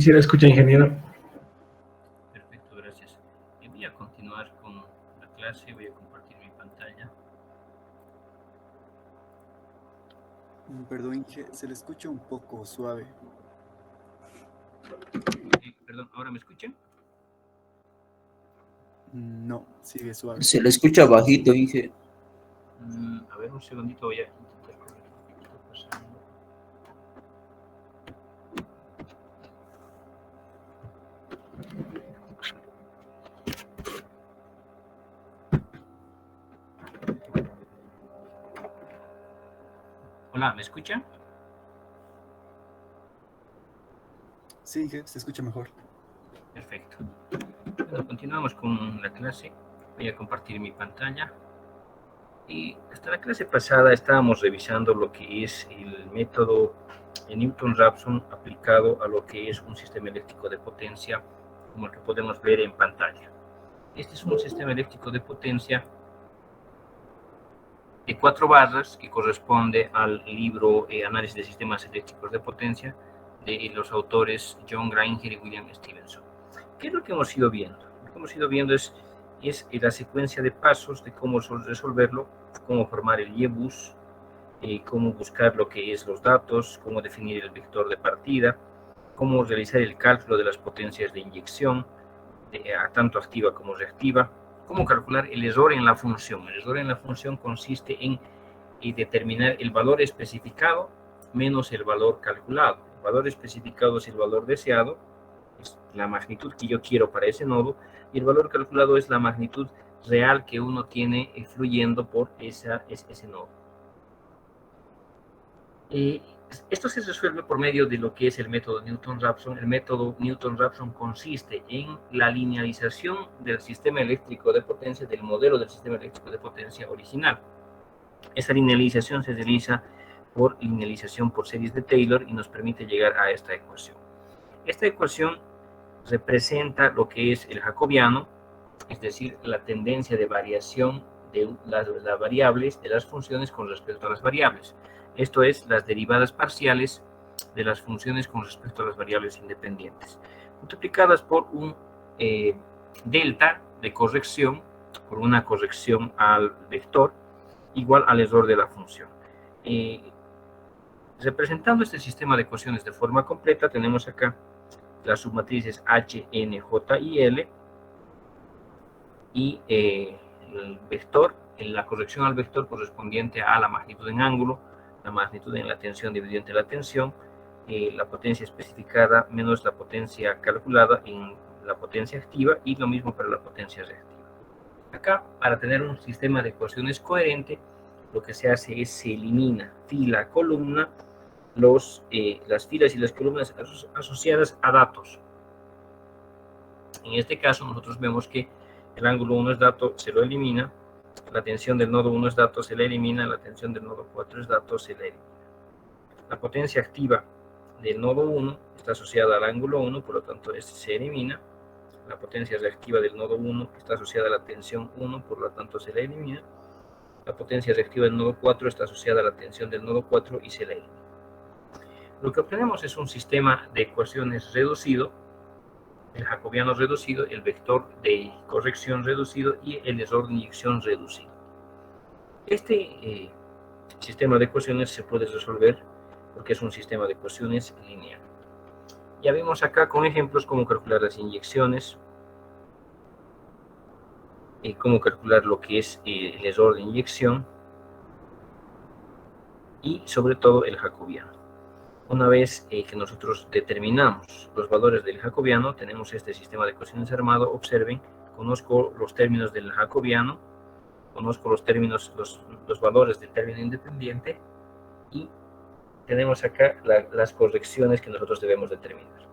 Si la escucha, ingeniero. Perfecto, gracias. Voy a continuar con la clase, voy a compartir mi pantalla. Perdón, Inge, se le escucha un poco suave. Perdón, ¿ahora me escuchan? No, sigue suave. Se le escucha bajito, Inge. A ver, un segundito, voy a intentar corregir lo que está pasando. Hola, ¿me escuchan? Sí, Inge, se escucha mejor. Perfecto. Bueno, continuamos con la clase. Voy a compartir mi pantalla. Y hasta la clase pasada estábamos revisando lo que es el método Newton-Raphson aplicado a lo que es un sistema eléctrico de potencia, como el que podemos ver en pantalla. Este es un sistema eléctrico de potencia de 4 barras que corresponde al libro Análisis de sistemas eléctricos de potencia de los autores John Grainger y William Stevenson. ¿Qué es lo que hemos ido viendo? Lo que hemos ido viendo es la secuencia de pasos de cómo resolverlo, cómo formar el YEBUS, cómo buscar lo que es los datos, cómo definir el vector de partida, cómo realizar el cálculo de las potencias de inyección, tanto activa como reactiva, cómo calcular el error en la función. El error en la función consiste en determinar el valor especificado menos el valor calculado. El valor especificado es el valor deseado, es la magnitud que yo quiero para ese nodo, y el valor calculado es la magnitud real que uno tiene fluyendo por ese nodo. Esto se resuelve por medio de lo que es el método Newton-Raphson. El método Newton-Raphson consiste en la linealización del sistema eléctrico de potencia, del modelo del sistema eléctrico de potencia original. Esa linealización se realiza por linealización por series de Taylor y nos permite llegar a esta ecuación. Esta ecuación representa lo que es el jacobiano, es decir, la tendencia de variación de las variables de las funciones con respecto a las variables. Esto es, las derivadas parciales de las funciones con respecto a las variables independientes, multiplicadas por un delta de corrección, por una corrección al vector, igual al error de la función. Representando este sistema de ecuaciones de forma completa, tenemos acá las submatrices H, N, J y L, y el vector, la corrección al vector correspondiente a la magnitud en ángulo, la magnitud en la tensión dividida entre la tensión, la potencia especificada menos la potencia calculada en la potencia activa, y lo mismo para la potencia reactiva. Acá, para tener un sistema de ecuaciones coherente, lo que se hace es se elimina fila, columna, las filas y las columnas asociadas a datos. En este caso, nosotros vemos que el ángulo 1 es dato, se lo elimina, la tensión del nodo 1 es dato, se la elimina, la tensión del nodo 4 es dato, se la elimina. La potencia activa del nodo 1 está asociada al ángulo 1, por lo tanto este se elimina. La potencia reactiva del nodo 1 está asociada a la tensión 1, por lo tanto se la elimina. La potencia reactiva del nodo 4 está asociada a la tensión del nodo 4 y se la elimina. Lo que obtenemos es un sistema de ecuaciones reducido, el jacobiano reducido, el vector de corrección reducido y el error de inyección reducido. Este sistema de ecuaciones se puede resolver porque es un sistema de ecuaciones lineal. Ya vimos acá con ejemplos cómo calcular las inyecciones, cómo calcular lo que es el error de inyección y sobre todo el jacobiano. Una vez que nosotros determinamos los valores del jacobiano, tenemos este sistema de ecuaciones armado. Observen, conozco los términos del jacobiano, conozco los términos, los valores del término independiente, y tenemos acá las correcciones que nosotros debemos determinar.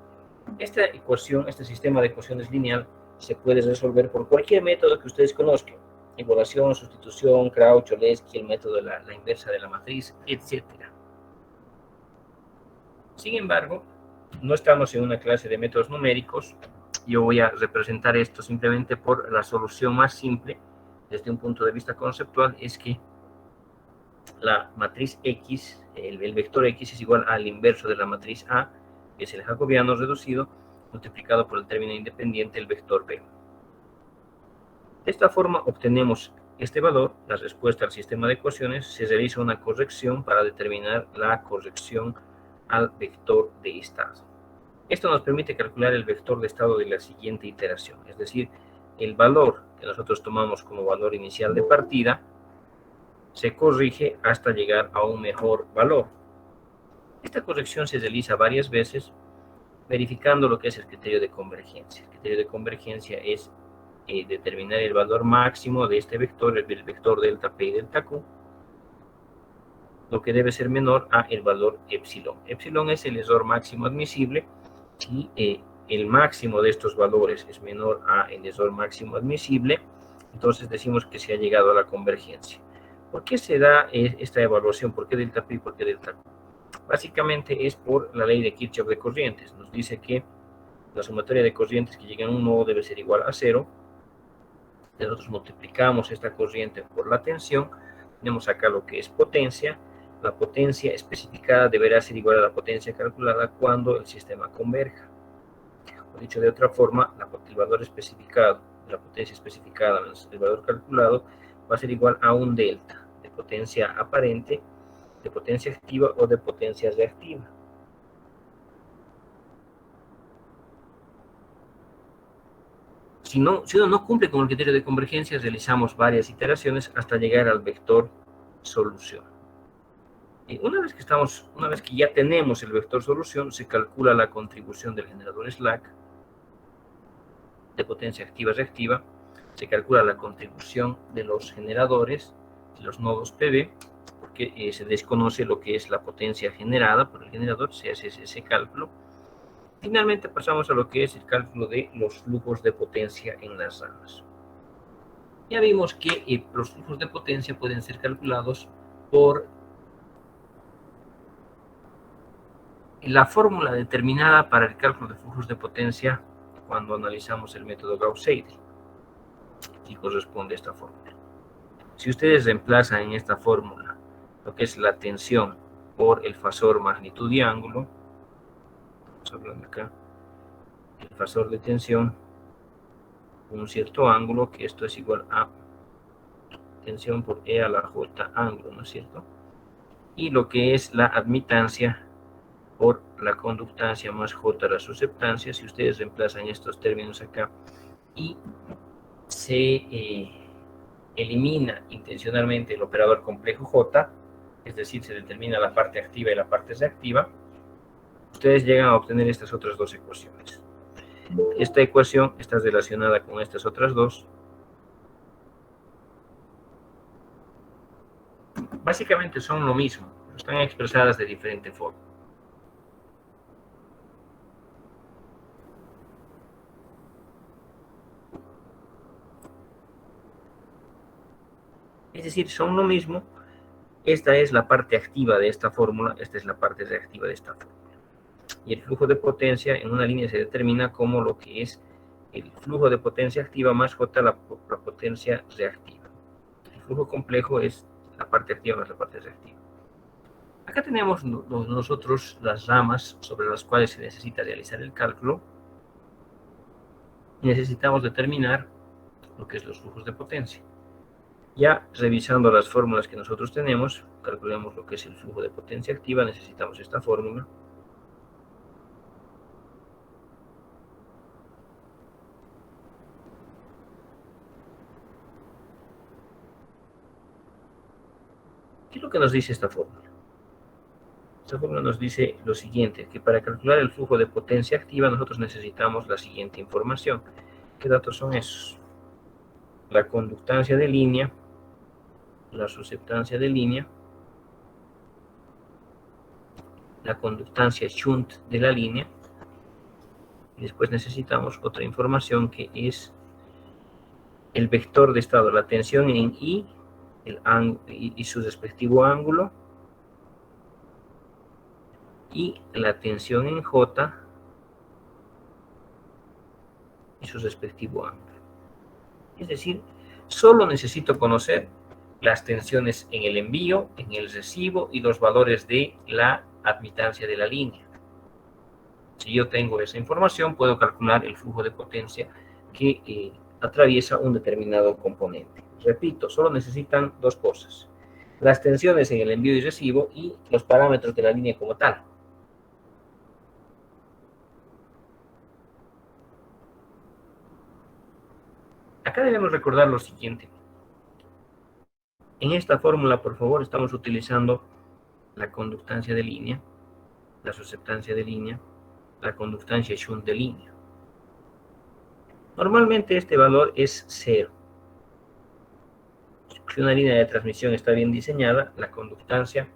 Esta ecuación, este sistema de ecuaciones lineal, se puede resolver por cualquier método que ustedes conozcan: igualación, sustitución, Crouch, Cholesky, el método de la inversa de la matriz, etc. Sin embargo, no estamos en una clase de métodos numéricos. Yo voy a representar esto simplemente por la solución más simple desde un punto de vista conceptual, es que la matriz X, el vector X es igual al inverso de la matriz A, que es el jacobiano reducido, multiplicado por el término independiente, el vector B. De esta forma obtenemos este valor, la respuesta al sistema de ecuaciones. Se realiza una corrección para determinar la corrección al vector de estado. Esto nos permite calcular el vector de estado de la siguiente iteración, es decir, el valor que nosotros tomamos como valor inicial de partida se corrige hasta llegar a un mejor valor. Esta corrección se realiza varias veces verificando lo que es el criterio de convergencia. El criterio de convergencia es determinar el valor máximo de este vector, el vector delta P y delta Q, lo que debe ser menor a el valor epsilon. Epsilon es el error máximo admisible. Si el máximo de estos valores es menor a el error máximo admisible, entonces decimos que se ha llegado a la convergencia. ¿Por qué se da esta evaluación? ¿Por qué delta P y por qué delta Q? Básicamente es por la ley de Kirchhoff de corrientes. Nos dice que la sumatoria de corrientes que llegan a un nodo debe ser igual a 0. Nosotros multiplicamos esta corriente por la tensión. Tenemos acá lo que es potencia. La potencia especificada deberá ser igual a la potencia calculada cuando el sistema converja. O dicho de otra forma, el valor especificado, la potencia especificada menos el valor calculado, va a ser igual a un delta de potencia aparente, de potencia activa o de potencia reactiva. Si uno no cumple con el criterio de convergencia, realizamos varias iteraciones hasta llegar al vector solución. Y una vez que ya tenemos el vector solución, se calcula la contribución del generador slack de potencia activa reactiva, se calcula la contribución de los generadores, de los nodos PV, porque se desconoce lo que es la potencia generada por el generador, se hace ese cálculo. Finalmente pasamos a lo que es el cálculo de los flujos de potencia en las ramas. Ya vimos que los flujos de potencia pueden ser calculados por la fórmula determinada para el cálculo de flujos de potencia cuando analizamos el método Gauss-Seidel. Y corresponde a esta fórmula. Si ustedes reemplazan en esta fórmula lo que es la tensión por el fasor magnitud y ángulo, estamos hablando acá, el fasor de tensión con un cierto ángulo, que esto es igual a tensión por E a la J ángulo, ¿no es cierto? Y lo que es la admitancia por la conductancia más J la susceptancia. Si ustedes reemplazan estos términos acá y se elimina intencionalmente el operador complejo J, es decir, se determina la parte activa y la parte reactiva, ustedes llegan a obtener estas otras dos ecuaciones. Esta ecuación está relacionada con estas otras dos. Básicamente son lo mismo, pero están expresadas de diferente forma. Es decir, son lo mismo. Esta es la parte activa de esta fórmula, esta es la parte reactiva de esta fórmula. Y el flujo de potencia en una línea se determina como lo que es el flujo de potencia activa más J la potencia reactiva. El flujo complejo es la parte activa más la parte reactiva. Acá tenemos nosotros las ramas sobre las cuales se necesita realizar el cálculo. Necesitamos determinar lo que es los flujos de potencia. Ya revisando las fórmulas que nosotros tenemos, calculemos lo que es el flujo de potencia activa, necesitamos esta fórmula. ¿Qué es lo que nos dice esta fórmula? Esta fórmula nos dice lo siguiente, que para calcular el flujo de potencia activa nosotros necesitamos la siguiente información. ¿Qué datos son esos? La conductancia de línea, la susceptancia de línea, la conductancia shunt de la línea, y después necesitamos otra información que es el vector de estado, la tensión en I y su respectivo ángulo, y la tensión en J y su respectivo ángulo. Es decir, solo necesito conocer las tensiones en el envío, en el recibo y los valores de la admitancia de la línea. Si yo tengo esa información, puedo calcular el flujo de potencia que atraviesa un determinado componente. Repito, solo necesitan dos cosas: las tensiones en el envío y recibo y los parámetros de la línea como tal. Acá debemos recordar lo siguiente. En esta fórmula, por favor, estamos utilizando la conductancia de línea, la susceptancia de línea, la conductancia shunt de línea. Normalmente este valor es 0. Si una línea de transmisión está bien diseñada, la conductancia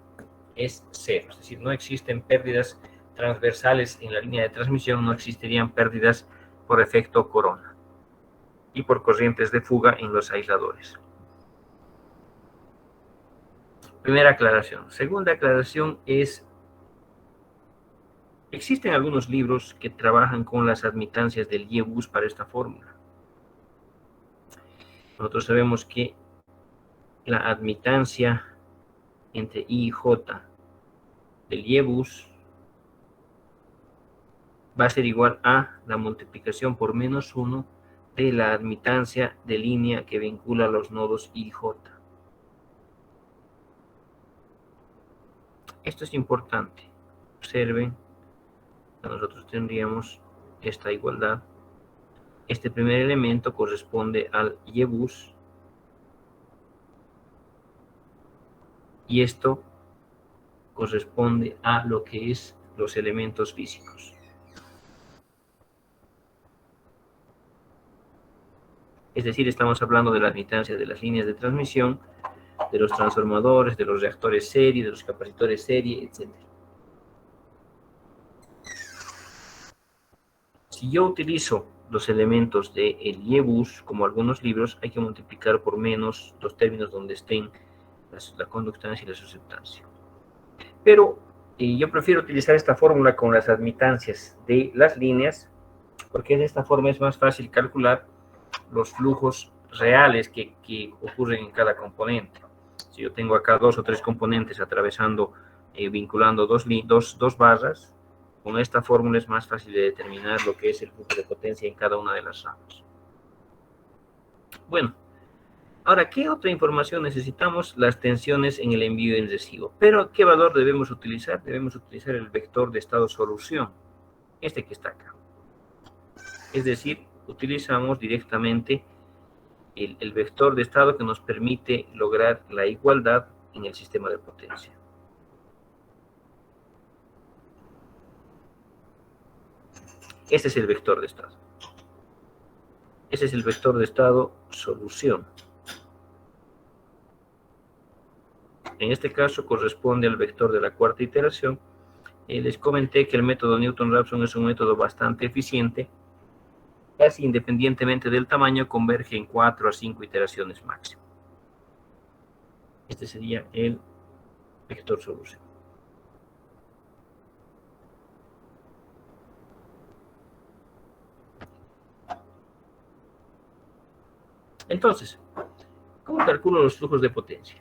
es 0. Es decir, no existen pérdidas transversales en la línea de transmisión, no existirían pérdidas por efecto corona y por corrientes de fuga en los aisladores. Primera aclaración. Segunda aclaración es: existen algunos libros que trabajan con las admitancias del Y-bus para esta fórmula. Nosotros sabemos que la admitancia entre I y J del Y-bus va a ser igual a la multiplicación por menos 1 de la admitancia de línea que vincula los nodos I y J. Esto es importante. Observen, nosotros tendríamos esta igualdad. Este primer elemento corresponde al Y-bus y esto corresponde a lo que es los elementos físicos. Es decir, estamos hablando de la admitancia de las líneas de transmisión, de los transformadores, de los reactores serie, de los capacitores serie, etc. Si yo utilizo los elementos del Y-bus, como algunos libros, hay que multiplicar por menos los términos donde estén la conductancia y la susceptancia. Pero yo prefiero utilizar esta fórmula con las admitancias de las líneas, porque de esta forma es más fácil calcular los flujos reales que ocurren en cada componente. Si yo tengo acá 2 o 3 componentes atravesando, vinculando dos barras, con esta fórmula es más fácil de determinar lo que es el flujo de potencia en cada una de las ramas. Bueno, ahora, ¿qué otra información necesitamos? Las tensiones en el envío y el recibo. Pero, ¿qué valor debemos utilizar? Debemos utilizar el vector de estado solución, este que está acá. Es decir, utilizamos directamente el vector de estado que nos permite lograr la igualdad en el sistema de potencia. Este es el vector de estado. Ese es el vector de estado solución. En este caso corresponde al vector de la cuarta iteración. Les comenté que el método Newton-Raphson es un método bastante eficiente. Casi independientemente del tamaño, converge en 4 a 5 iteraciones máximo. Este sería el vector solución. Entonces, ¿cómo calculo los flujos de potencia?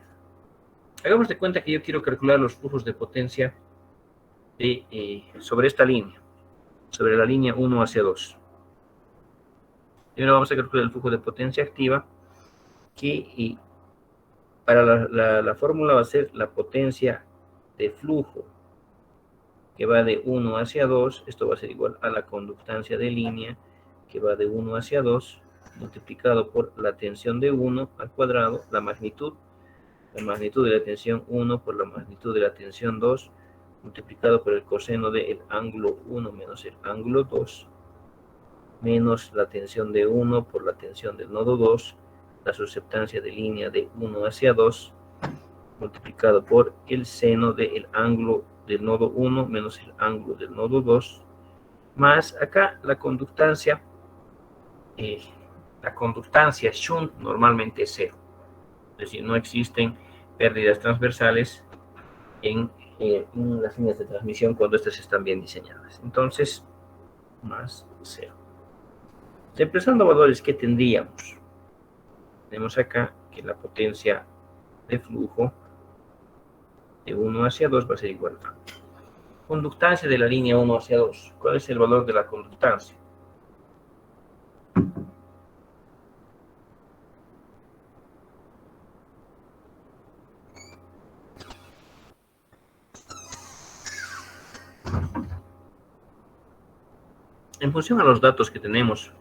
Hagamos de cuenta que yo quiero calcular los flujos de potencia sobre esta línea, sobre la línea 1 hacia 2. Primero vamos a calcular el flujo de potencia activa, que para la fórmula va a ser la potencia de flujo que va de 1 hacia 2. Esto va a ser igual a la conductancia de línea que va de 1 hacia 2, multiplicado por la tensión de 1 al cuadrado, la magnitud de la tensión 1 por la magnitud de la tensión 2, multiplicado por el coseno del ángulo 1 menos el ángulo 2, menos la tensión de 1 por la tensión del nodo 2, la susceptancia de línea de 1 hacia 2, multiplicado por el seno del ángulo del nodo 1 menos el ángulo del nodo 2, más acá la conductancia shunt normalmente es 0. Es decir, no existen pérdidas transversales en las líneas de transmisión cuando estas están bien diseñadas. Entonces, más 0. Reemplazando valores, ¿qué tendríamos? Tenemos acá que la potencia de flujo de 1 hacia 2 va a ser igual a Conductancia de la línea 1 hacia 2. ¿Cuál es el valor de la conductancia? En función a los datos que tenemos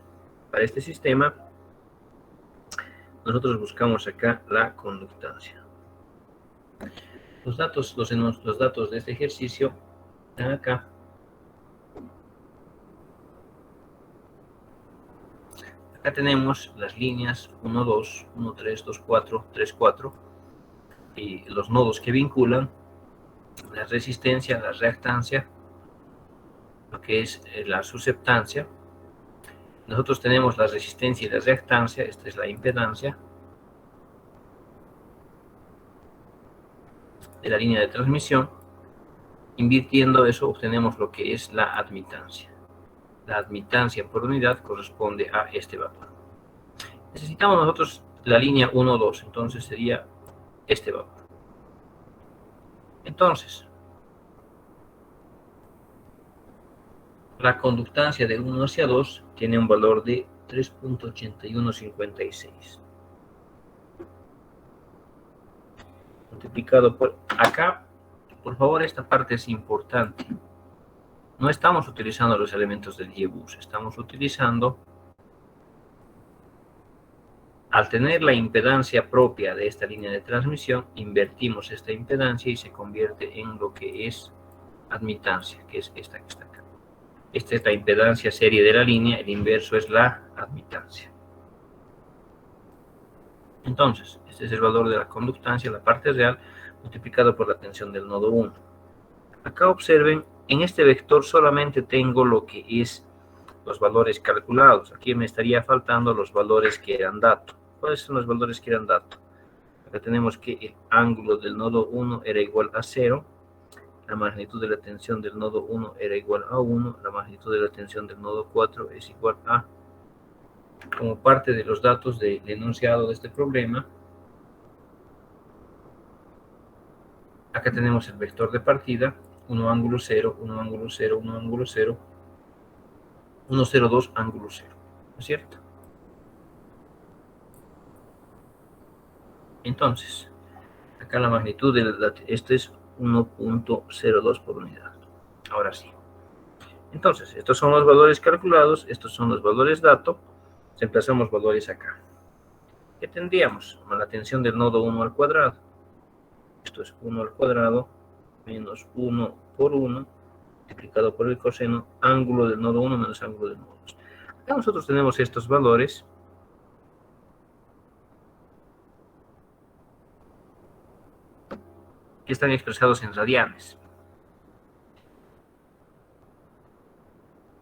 para este sistema, nosotros buscamos acá la conductancia. Los datos de este ejercicio están acá. Acá tenemos las líneas 1, 2, 1, 3, 2, 4, 3, 4 y los nodos que vinculan, la resistencia, la reactancia, lo que es la susceptancia. Nosotros tenemos la resistencia y la reactancia, esta es la impedancia de la línea de transmisión. Invirtiendo eso obtenemos lo que es la admitancia. La admitancia por unidad corresponde a este valor. Necesitamos nosotros la línea 1, 2, entonces sería este valor. Entonces, la conductancia de 1 hacia 2 tiene un valor de 3.8156. Multiplicado por acá, por favor, esta parte es importante. No estamos utilizando los elementos del Y-bus, estamos utilizando, al tener la impedancia propia de esta línea de transmisión, invertimos esta impedancia y se convierte en lo que es admitancia, que es esta que está acá. Esta es la impedancia serie de la línea, el inverso es la admitancia. Entonces, este es el valor de la conductancia, la parte real, multiplicado por la tensión del nodo 1. Acá observen, en este vector solamente tengo lo que es los valores calculados. Aquí me estaría faltando los valores que eran dato. ¿Cuáles son los valores que eran dato? Acá tenemos que el ángulo del nodo 1 era igual a 0, la magnitud de la tensión del nodo 1 era igual a 1, la magnitud de la tensión del nodo 4 es igual a. Como parte de los datos del enunciado de este problema, acá tenemos el vector de partida, 1 ángulo 0, 1 ángulo 0, 1 ángulo 0, 1, 0, 2 ángulo 0, ¿no es cierto? Entonces, acá la magnitud de este es 1.02 por unidad. Ahora sí. Entonces, estos son los valores calculados, estos son los valores dato. Reemplazamos valores acá. ¿Qué tendríamos? La tensión del nodo 1 al cuadrado. Esto es 1 al cuadrado menos 1 por 1 multiplicado por el coseno, ángulo del nodo 1 menos ángulo del nodo 2. Acá nosotros tenemos estos valores. Que están expresados en radianes.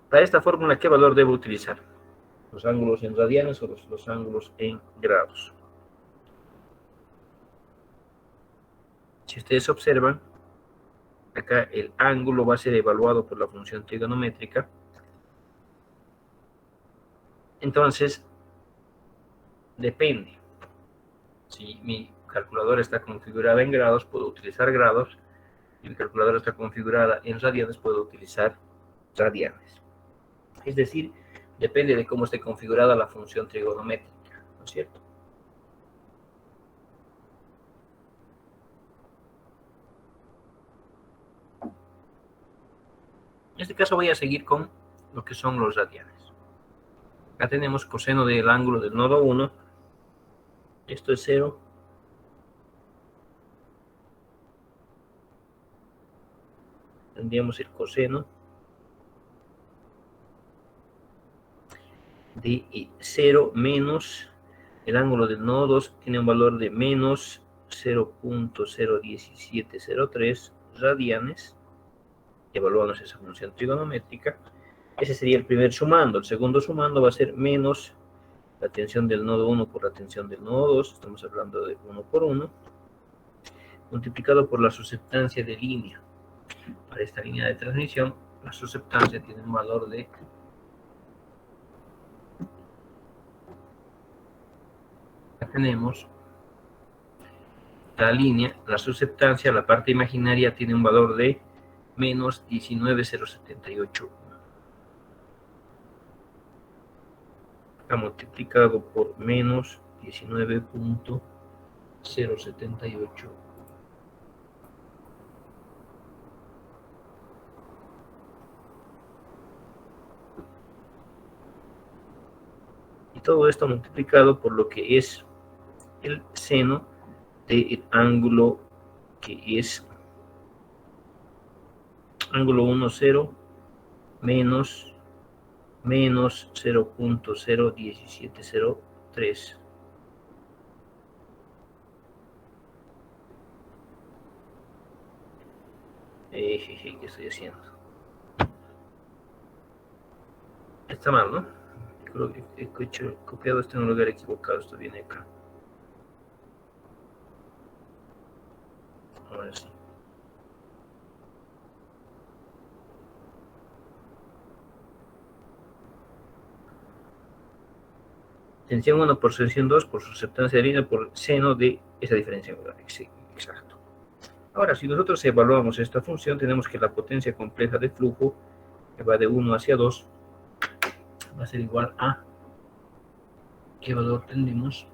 Para esta fórmula, ¿qué valor debo utilizar? Los ángulos en radianes o los ángulos en grados. Si ustedes observan, acá el ángulo va a ser evaluado por la función trigonométrica. Entonces, depende. Si mi calculadora está configurada en grados, puedo utilizar grados. Si mi calculadora está configurada en radianes, puedo utilizar radianes. Es decir, depende de cómo esté configurada la función trigonométrica, ¿no es cierto? En este caso voy a seguir con lo que son los radianes. Acá tenemos coseno del ángulo del nodo 1. Esto es 0. Tendríamos el coseno de 0 menos el ángulo del nodo 2 tiene un valor de menos 0.01703 radianes. Evaluamos esa función trigonométrica. Ese sería el primer sumando. El segundo sumando va a ser menos la tensión del nodo 1 por la tensión del nodo 2. Estamos hablando de 1 por 1. Multiplicado por la susceptancia de línea. Para esta línea de transmisión, la susceptancia tiene un valor de tenemos la línea, la susceptancia, la parte imaginaria tiene un valor de menos 19,078. Acá multiplicado por menos 19,078. Y todo esto multiplicado por lo que es el seno del ángulo que es ángulo 1, 0 menos 0.01703. ¿Qué estoy haciendo? Está mal, ¿no? Creo que he copiado esto en un lugar equivocado. Esto viene acá. Ahora sí. Tensión 1 por tensión 2 por susceptancia de línea por seno de esa diferencia angular. Exacto. Ahora, si nosotros evaluamos esta función, tenemos que la potencia compleja de flujo, que va de 1 hacia 2, va a ser igual a, ¿qué valor tendremos?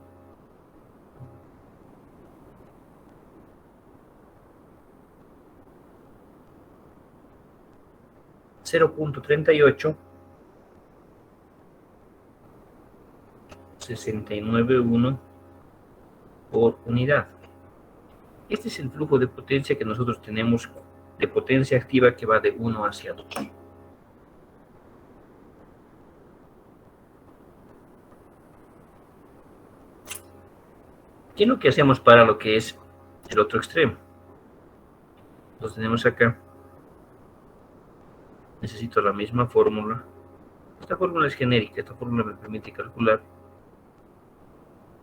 .38 691 por unidad. Este es el flujo de potencia que nosotros tenemos de potencia activa que va de 1 hacia 2. ¿Qué es lo que hacemos para lo que es el otro extremo? Lo tenemos acá. Necesito la misma fórmula. Esta fórmula es genérica. Esta fórmula me permite calcular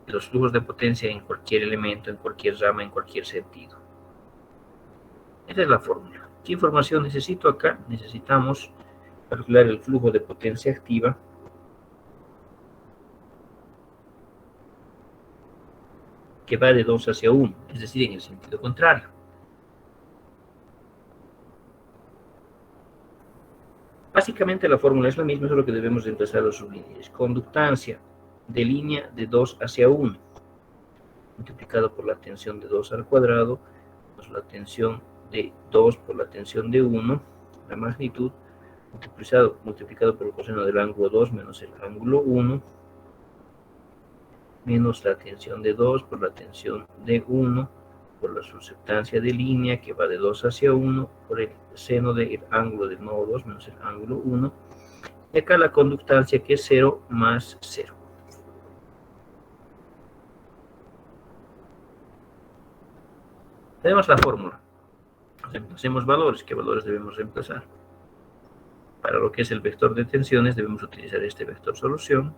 los flujos de potencia en cualquier elemento, en cualquier rama, en cualquier sentido. Esa es la fórmula. ¿Qué información necesito acá? Necesitamos calcular el flujo de potencia activa que va de 2 hacia 1, es decir, en el sentido contrario. Básicamente la fórmula es la misma, solo que debemos reemplazar los sublíneas. Conductancia de línea de 2 hacia 1, multiplicado por la tensión de 2 al cuadrado, más la tensión de 2 por la tensión de 1, la magnitud, multiplicado por el coseno del ángulo 2 menos el ángulo 1, menos la tensión de 2 por la tensión de 1, por la susceptancia de línea que va de 2 hacia 1, por el seno del ángulo del nodo 2 menos el ángulo 1, y acá la conductancia que es 0 más 0. Tenemos la fórmula. Reemplacemos valores. ¿Qué valores debemos reemplazar? Para lo que es el vector de tensiones debemos utilizar este vector solución.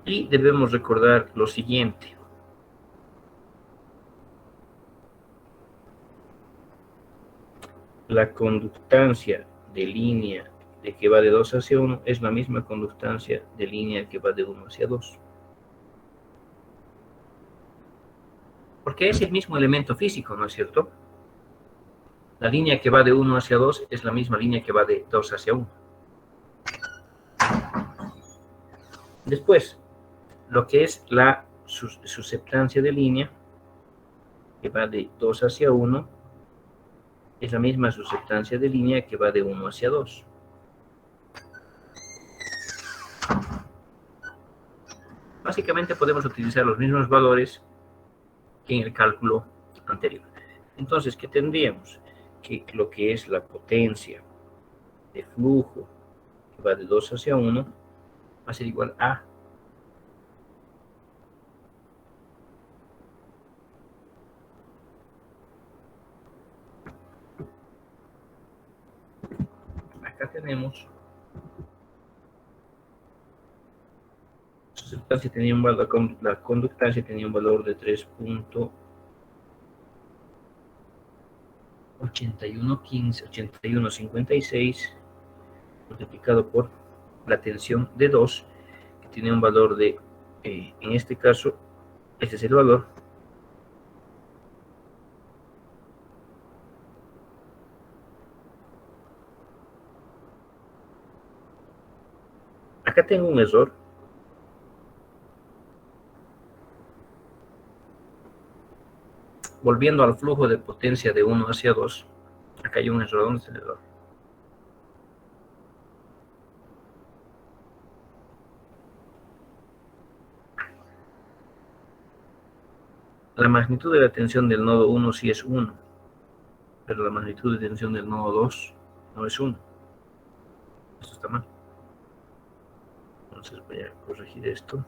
Y debemos recordar lo siguiente. La conductancia de línea de que va de 2 hacia 1 es la misma conductancia de línea que va de 1 hacia 2. Porque es el mismo elemento físico, ¿no es cierto? La línea que va de 1 hacia 2 es la misma línea que va de 2 hacia 1. Después, lo que es la susceptancia de línea, que va de 2 hacia 1, es la misma susceptancia de línea que va de 1 hacia 2. Básicamente podemos utilizar los mismos valores que en el cálculo anterior. Entonces, ¿qué tendríamos? Que lo que es la potencia de flujo que va de 2 hacia 1 va a ser igual a acá tenemos la conductancia tenía un valor de 3.8156 multiplicado por la tensión de 2, que tiene un valor de, en este caso, este es el valor, Acá tengo un error. Volviendo al flujo de potencia de 1 hacia 2, acá hay un error. ¿Dónde está el error? La magnitud de la tensión del nodo 1 sí es 1, pero la magnitud de tensión del nodo 2 no es 1. Esto está mal. Entonces voy a corregir esto.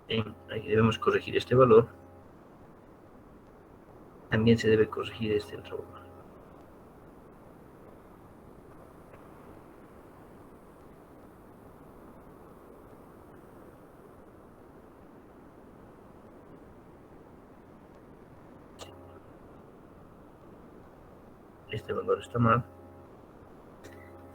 Bien, ahí debemos corregir este valor. También se debe corregir este otro valor. Este valor está mal.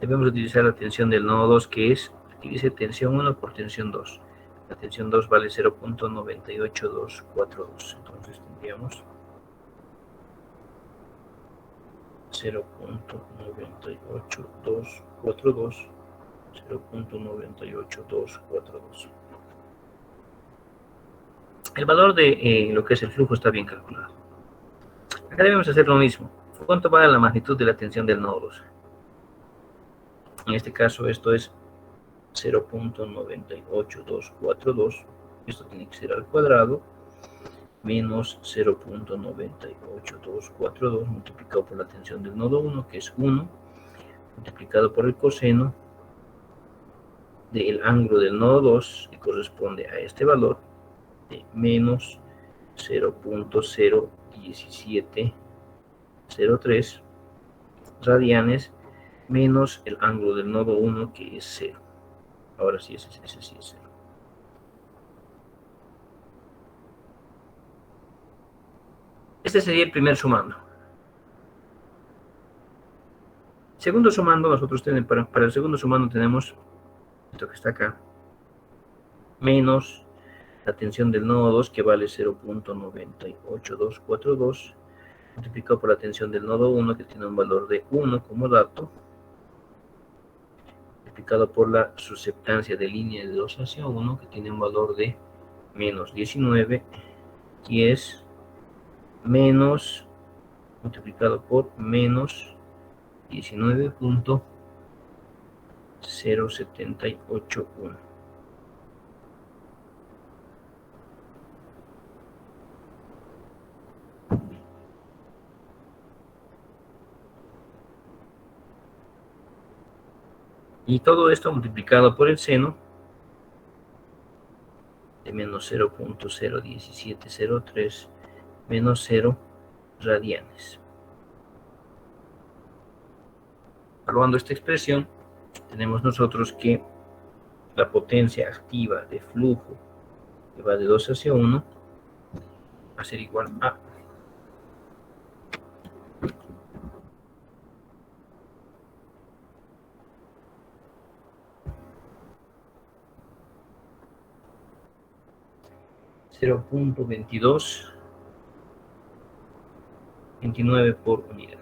Debemos utilizar la tensión del nodo 2, que es, aquí dice tensión 1 por tensión 2. La tensión 2 vale 0.98242. Entonces tendríamos 0.98242. 0.98242. El valor de lo que es el flujo está bien calculado. Acá debemos hacer lo mismo. ¿Cuánto vale la magnitud de la tensión del nodo 2? En este caso esto es 0.98242. Esto tiene que ser al cuadrado menos 0.98242 multiplicado por la tensión del nodo 1, que es 1, multiplicado por el coseno del ángulo del nodo 2, que corresponde a este valor, de menos 0.01703 radianes, menos el ángulo del nodo 1, que es 0. Ahora sí, ese sí es 0. Este sería el primer sumando. Segundo sumando, nosotros tenemos, para el segundo sumando tenemos esto que está acá, menos la tensión del nodo 2, que vale 0.98242, multiplicado por la tensión del nodo 1, que tiene un valor de 1 como dato, multiplicado por la susceptancia de línea de 2 hacia 1, que tiene un valor de menos 19, y es menos, multiplicado por menos 19.0781. Y todo esto multiplicado por el seno de menos 0.01703 menos 0 radianes. Evaluando esta expresión, tenemos nosotros que la potencia activa de flujo que va de 2 hacia 1 va a ser igual a 0.2229 por unidad.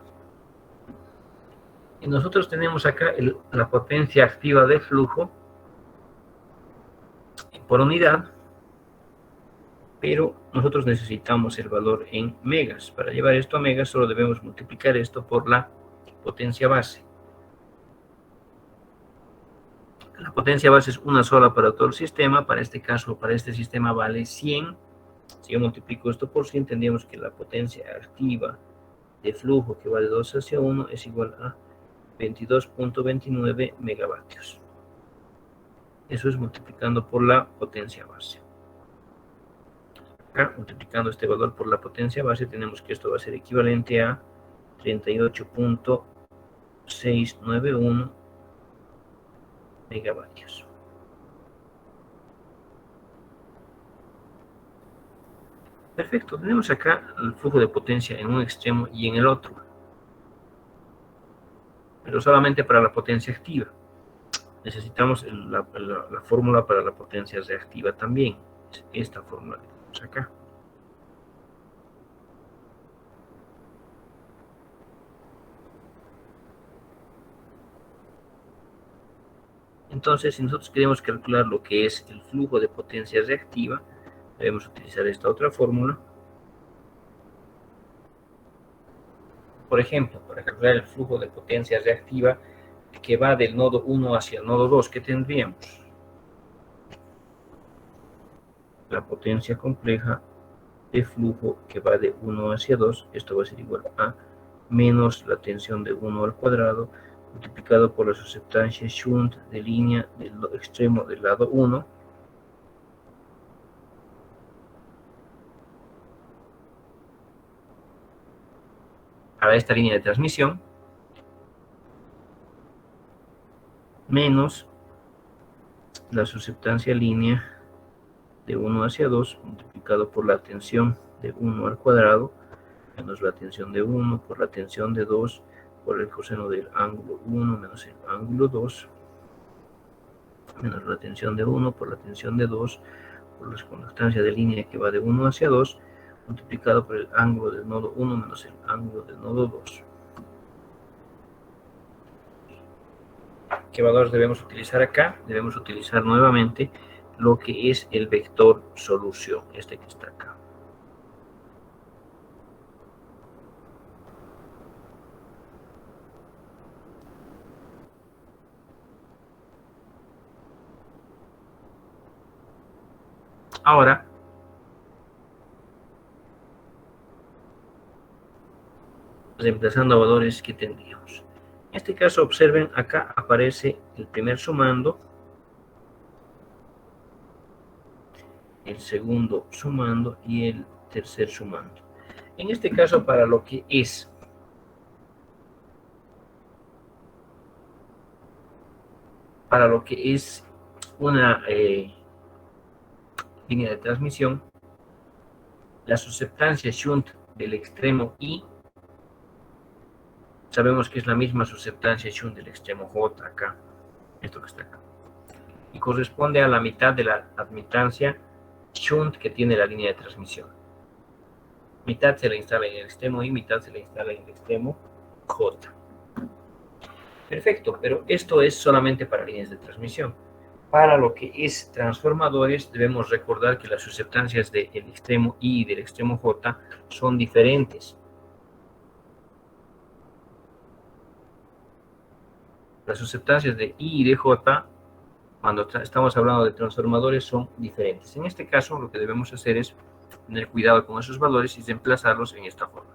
Y nosotros tenemos acá la potencia activa de flujo por unidad, pero nosotros necesitamos el valor en megas. Para llevar esto a megas solo debemos multiplicar esto por la potencia base. La potencia base es una sola para todo el sistema. Para este caso, para este sistema vale 100. Si yo multiplico esto por 100, tendríamos que la potencia activa de flujo que va de 2 hacia 1 es igual a 22.29 megavatios. Eso es multiplicando por la potencia base. Acá, multiplicando este valor por la potencia base, tenemos que esto va a ser equivalente a 38.691 megavatios. Perfecto, tenemos acá el flujo de potencia en un extremo y en el otro, pero solamente para la potencia activa. Necesitamos la fórmula para la potencia reactiva también, es esta fórmula que tenemos acá. Entonces, si nosotros queremos calcular lo que es el flujo de potencia reactiva, debemos utilizar esta otra fórmula. Por ejemplo, para calcular el flujo de potencia reactiva que va del nodo 1 hacia el nodo 2, ¿qué tendríamos? La potencia compleja de flujo que va de 1 hacia 2, esto va a ser igual a menos la tensión de 1 al cuadrado multiplicado por la susceptancia shunt de línea del extremo del lado 1 a esta línea de transmisión menos la susceptancia línea de 1 hacia 2 multiplicado por la tensión de 1 al cuadrado menos la tensión de 1 por la tensión de 2 por el coseno del ángulo 1 menos el ángulo 2 menos la tensión de 1 por la tensión de 2 por la constancia de línea que va de 1 hacia 2 multiplicado por el ángulo del nodo 1 menos el ángulo del nodo 2. ¿Qué valores debemos utilizar acá? Debemos utilizar nuevamente lo que es el vector solución, este que está acá. Ahora, reemplazando valores que tendríamos. En este caso, observen, acá aparece el primer sumando, el segundo sumando y el tercer sumando. En este caso, para lo que es una línea de transmisión, la susceptancia shunt del extremo I, sabemos que es la misma susceptancia shunt del extremo J acá, esto que está acá, y corresponde a la mitad de la admitancia shunt que tiene la línea de transmisión. Mitad se la instala en el extremo I, mitad se la instala en el extremo J. Perfecto, pero esto es solamente para líneas de transmisión. Para lo que es transformadores, debemos recordar que las susceptancias del extremo I y del extremo J son diferentes. Las susceptancias de I y de J, cuando estamos hablando de transformadores, son diferentes. En este caso, lo que debemos hacer es tener cuidado con esos valores y reemplazarlos en esta forma.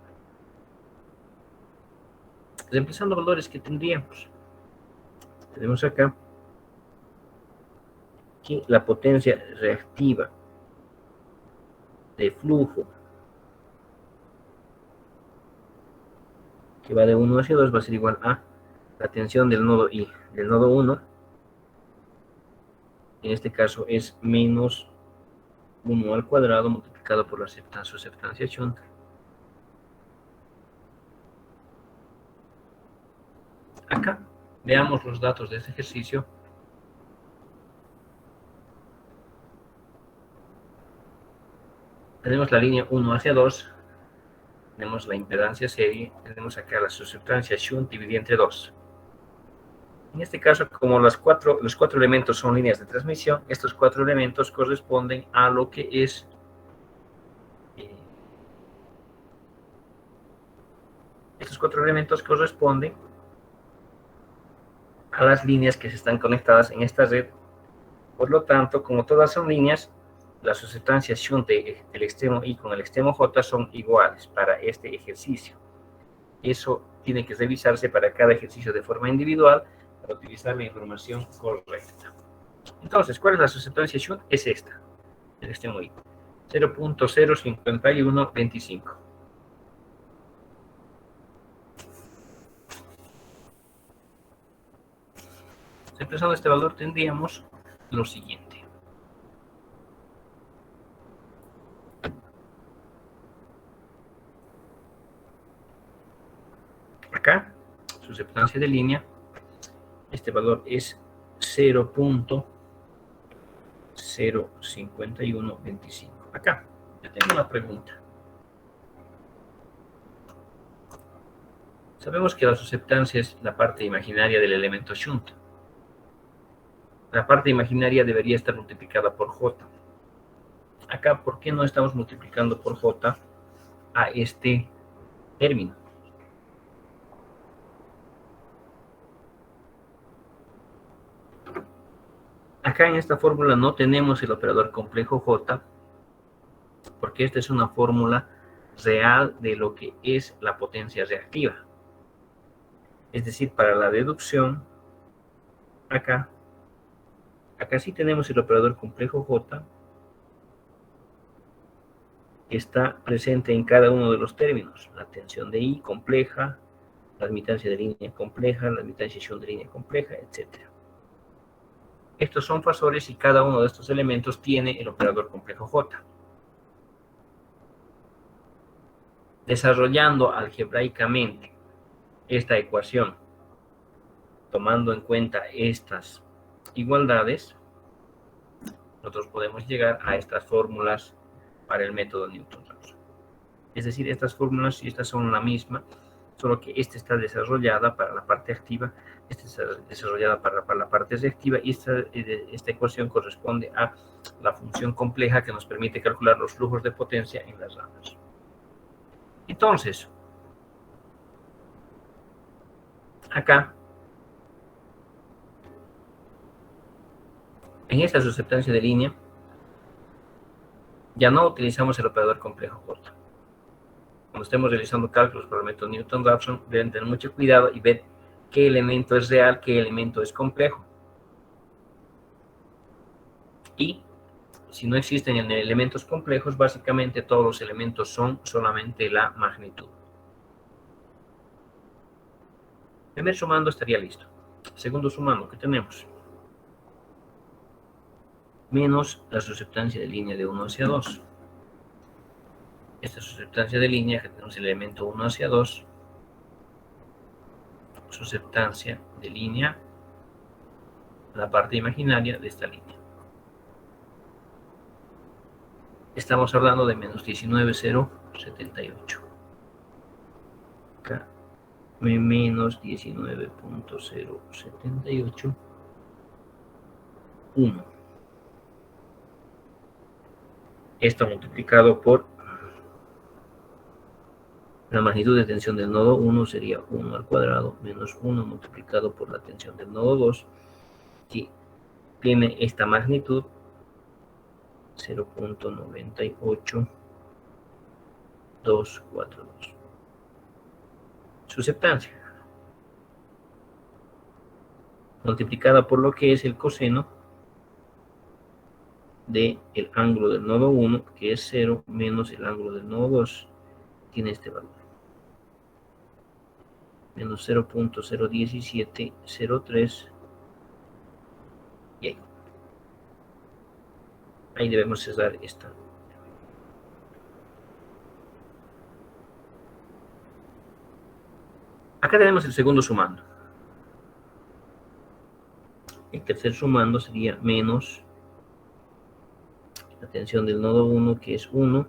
Reemplazando valores que tendríamos. Tenemos acá que la potencia reactiva de flujo que va de 1 hacia 2 va a ser igual a la tensión del nodo I, del nodo 1, en este caso es menos 1 al cuadrado multiplicado por la susceptancia shunt. Acá veamos los datos de este ejercicio. Tenemos la línea 1 hacia 2, tenemos la impedancia serie, tenemos acá la susceptancia shunt dividida entre 2. En este caso, como los cuatro elementos son líneas de transmisión, estos 4 elementos corresponden a lo que es estos 4 elementos corresponden a las líneas que se están conectadas en esta red. Por lo tanto, como todas son líneas, las susceptancias shunt del extremo I con el extremo J son iguales para este ejercicio. Eso tiene que revisarse para cada ejercicio de forma individual para utilizar la información correcta. Entonces, ¿cuál es la susceptancia shunt? Es esta, el extremo I, 0.05125. Reemplazando este valor tendríamos lo siguiente. Acá, susceptancia de línea, este valor es 0.05125. Acá, yo tengo una pregunta. Sabemos que la susceptancia es la parte imaginaria del elemento shunt. La parte imaginaria debería estar multiplicada por J. Acá, ¿por qué no estamos multiplicando por J a este término? Acá en esta fórmula no tenemos el operador complejo J, porque esta es una fórmula real de lo que es la potencia reactiva. Es decir, para la deducción, acá sí tenemos el operador complejo J, que está presente en cada uno de los términos. La tensión de I compleja, la admitancia de línea compleja, la admitancia de línea compleja, etc. Estos son fasores y cada uno de estos elementos tiene el operador complejo J. Desarrollando algebraicamente esta ecuación, tomando en cuenta estas igualdades, nosotros podemos llegar a estas fórmulas para el método Newton-Raphson. Es decir, estas fórmulas y estas son la misma, solo que esta está desarrollada para la parte activa, esta está desarrollada para la parte reactiva, y esta ecuación corresponde a la función compleja que nos permite calcular los flujos de potencia en las ramas. Entonces, acá, en esta susceptancia de línea, ya no utilizamos el operador complejo J. Cuando estemos realizando cálculos por el método Newton-Raphson, deben tener mucho cuidado y ver qué elemento es real, qué elemento es complejo. Y si no existen elementos complejos, básicamente todos los elementos son solamente la magnitud. Primer sumando estaría listo. Segundo sumando, ¿qué tenemos? Menos la susceptancia de línea de 1 hacia 2. Esta susceptancia de línea, que tenemos el elemento 1 hacia 2, susceptancia de línea, la parte imaginaria de esta línea. Estamos hablando de menos 19,078. Acá, menos 19,078, 1. Esto multiplicado por la magnitud de tensión del nodo 1 sería 1 al cuadrado menos 1 multiplicado por la tensión del nodo 2, que tiene esta magnitud 0.98242. Susceptancia multiplicada por lo que es el coseno del ángulo del nodo 1, que es 0, menos el ángulo del nodo 2, tiene este valor. Menos 0.01703. Y ahí debemos cerrar esta. Acá tenemos el segundo sumando. El tercer sumando sería menos la tensión del nodo 1, que es 1,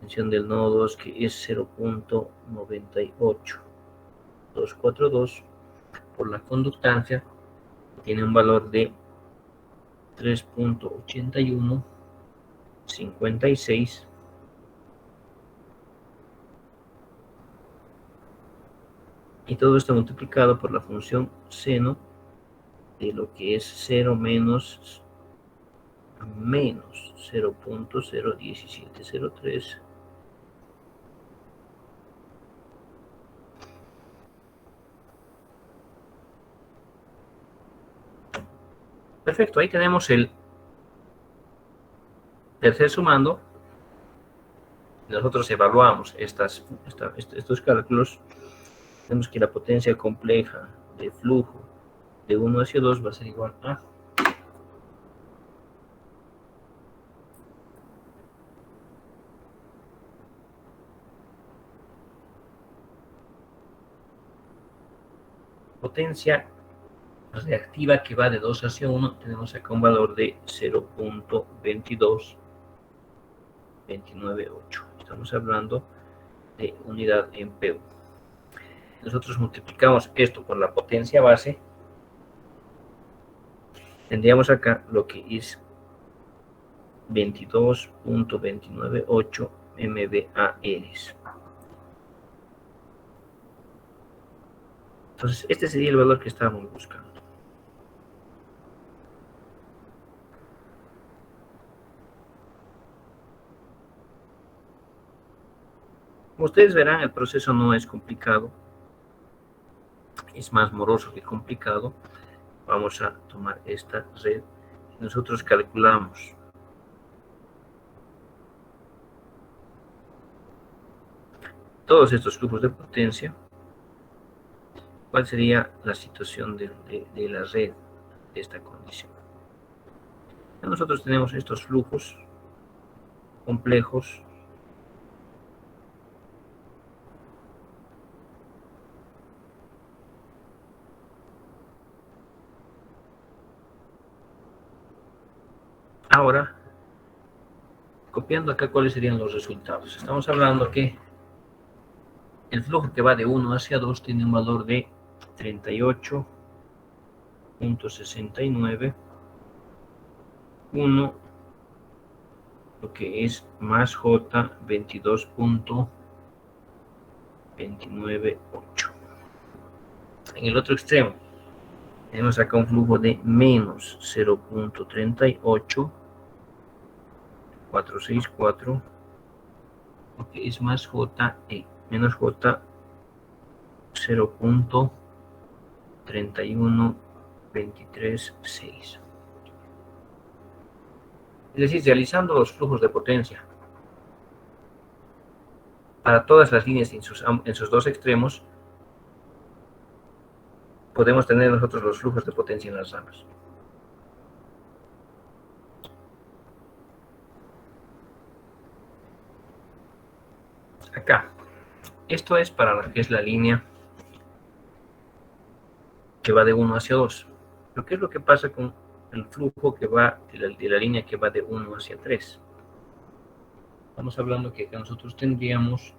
tensión del nodo 2, que es 0.98242, por la conductancia, que tiene un valor de 3.8156, y todo esto multiplicado por la función seno de lo que es 0 menos 0.01703. Perfecto, ahí tenemos el tercer sumando. Nosotros evaluamos estos cálculos. Tenemos que la potencia compleja de flujo de 1 hacia 2 va a ser igual a potencia reactiva que va de 2 hacia 1. Tenemos acá un valor de 0.22298. Estamos hablando de unidad en PU. Nosotros multiplicamos esto por la potencia base tendríamos acá lo que es 22.298 MBAR. Entonces, este sería el valor que estábamos buscando. Como ustedes verán, el proceso no es complicado. Es más moroso que complicado. Vamos a tomar esta red. Nosotros calculamos todos estos flujos de potencia. ¿Cuál sería la situación de la red de esta condición? Nosotros tenemos estos flujos complejos ahora, copiando acá cuáles serían los resultados. Estamos hablando que el flujo que va de 1 hacia 2 tiene un valor de 38.69, 1, lo que es más J, 22.298. En el otro extremo, tenemos acá un flujo de menos 0.38464, lo que es más J, menos J, 0.31236. Es decir, realizando los flujos de potencia para todas las líneas en sus dos extremos, podemos tener nosotros los flujos de potencia en las ramas. Acá, esto es para lo que es la línea que va de 1 hacia 2. Pero ¿qué es lo que pasa con el flujo que va de la línea que va de 1 hacia 3? Estamos hablando que acá nosotros tendríamos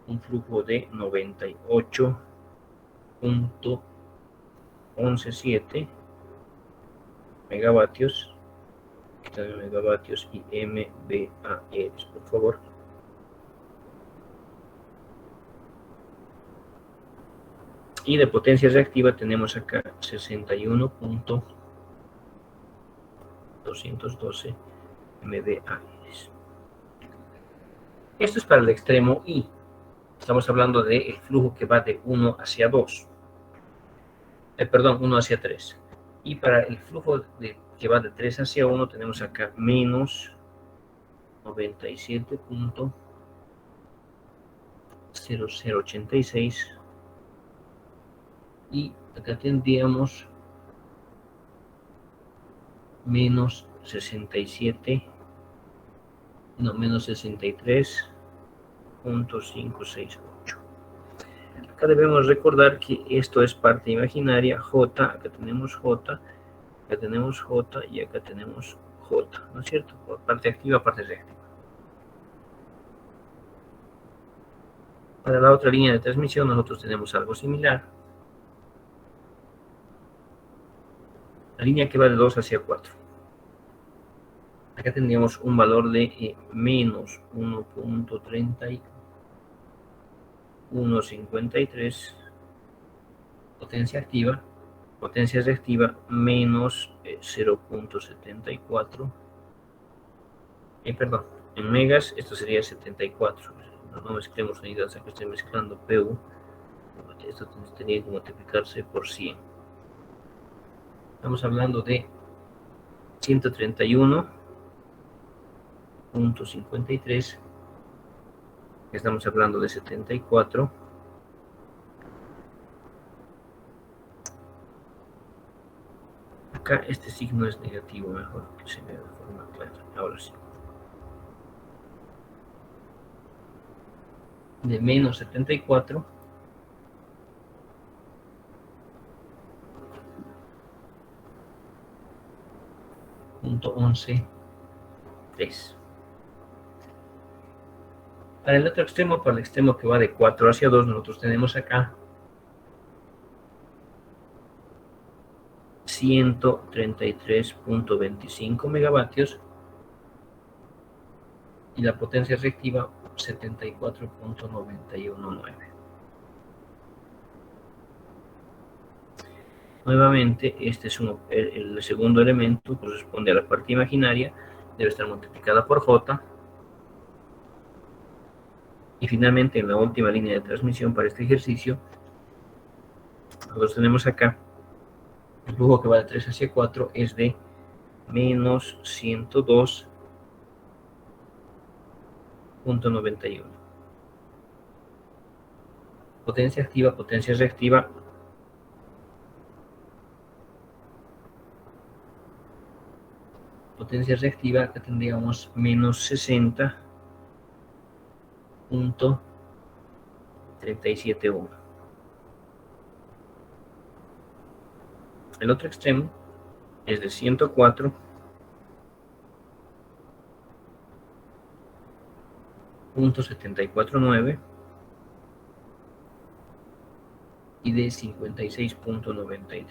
un flujo de 98.117 megavatios, megavatios y MVA, por favor. Y de potencia reactiva tenemos acá 61.212 MVA. Esto es para el extremo I. Estamos hablando del flujo que va de 1 hacia 2. 1 hacia 3. Y para el flujo que va de 3 hacia 1 tenemos acá menos 97.0086. Y acá tendríamos menos 63.568. Acá debemos recordar que esto es parte imaginaria, J, acá tenemos J, acá tenemos J y acá tenemos J, ¿no es cierto? Por parte activa, parte reactiva. Para la otra línea de transmisión nosotros tenemos algo similar. La línea que va de 2 hacia 4. Acá tendríamos un valor de menos 1.3153 potencia activa, potencia reactiva menos 0.74, en megas esto sería 74, no mezclemos unidades, acá estoy mezclando PU, esto tendría que multiplicarse por 100. Estamos hablando de 131.53, estamos hablando de 74. Acá este signo es negativo, mejor que se vea de forma clara. Ahora sí. De menos 74. .11.3. Para el otro extremo, para el extremo que va de 4 hacia 2, nosotros tenemos acá 133.25 megavatios y la potencia reactiva 74.919. Nuevamente, este es el segundo elemento, corresponde a la parte imaginaria, debe estar multiplicada por J. Y finalmente, en la última línea de transmisión para este ejercicio, nosotros tenemos acá el flujo que va de 3 hacia 4 es de menos 102.91. Potencia activa, potencia reactiva. Potencia reactiva, acá tendríamos menos 60.371. El otro extremo es de 104.749 y de 56.93.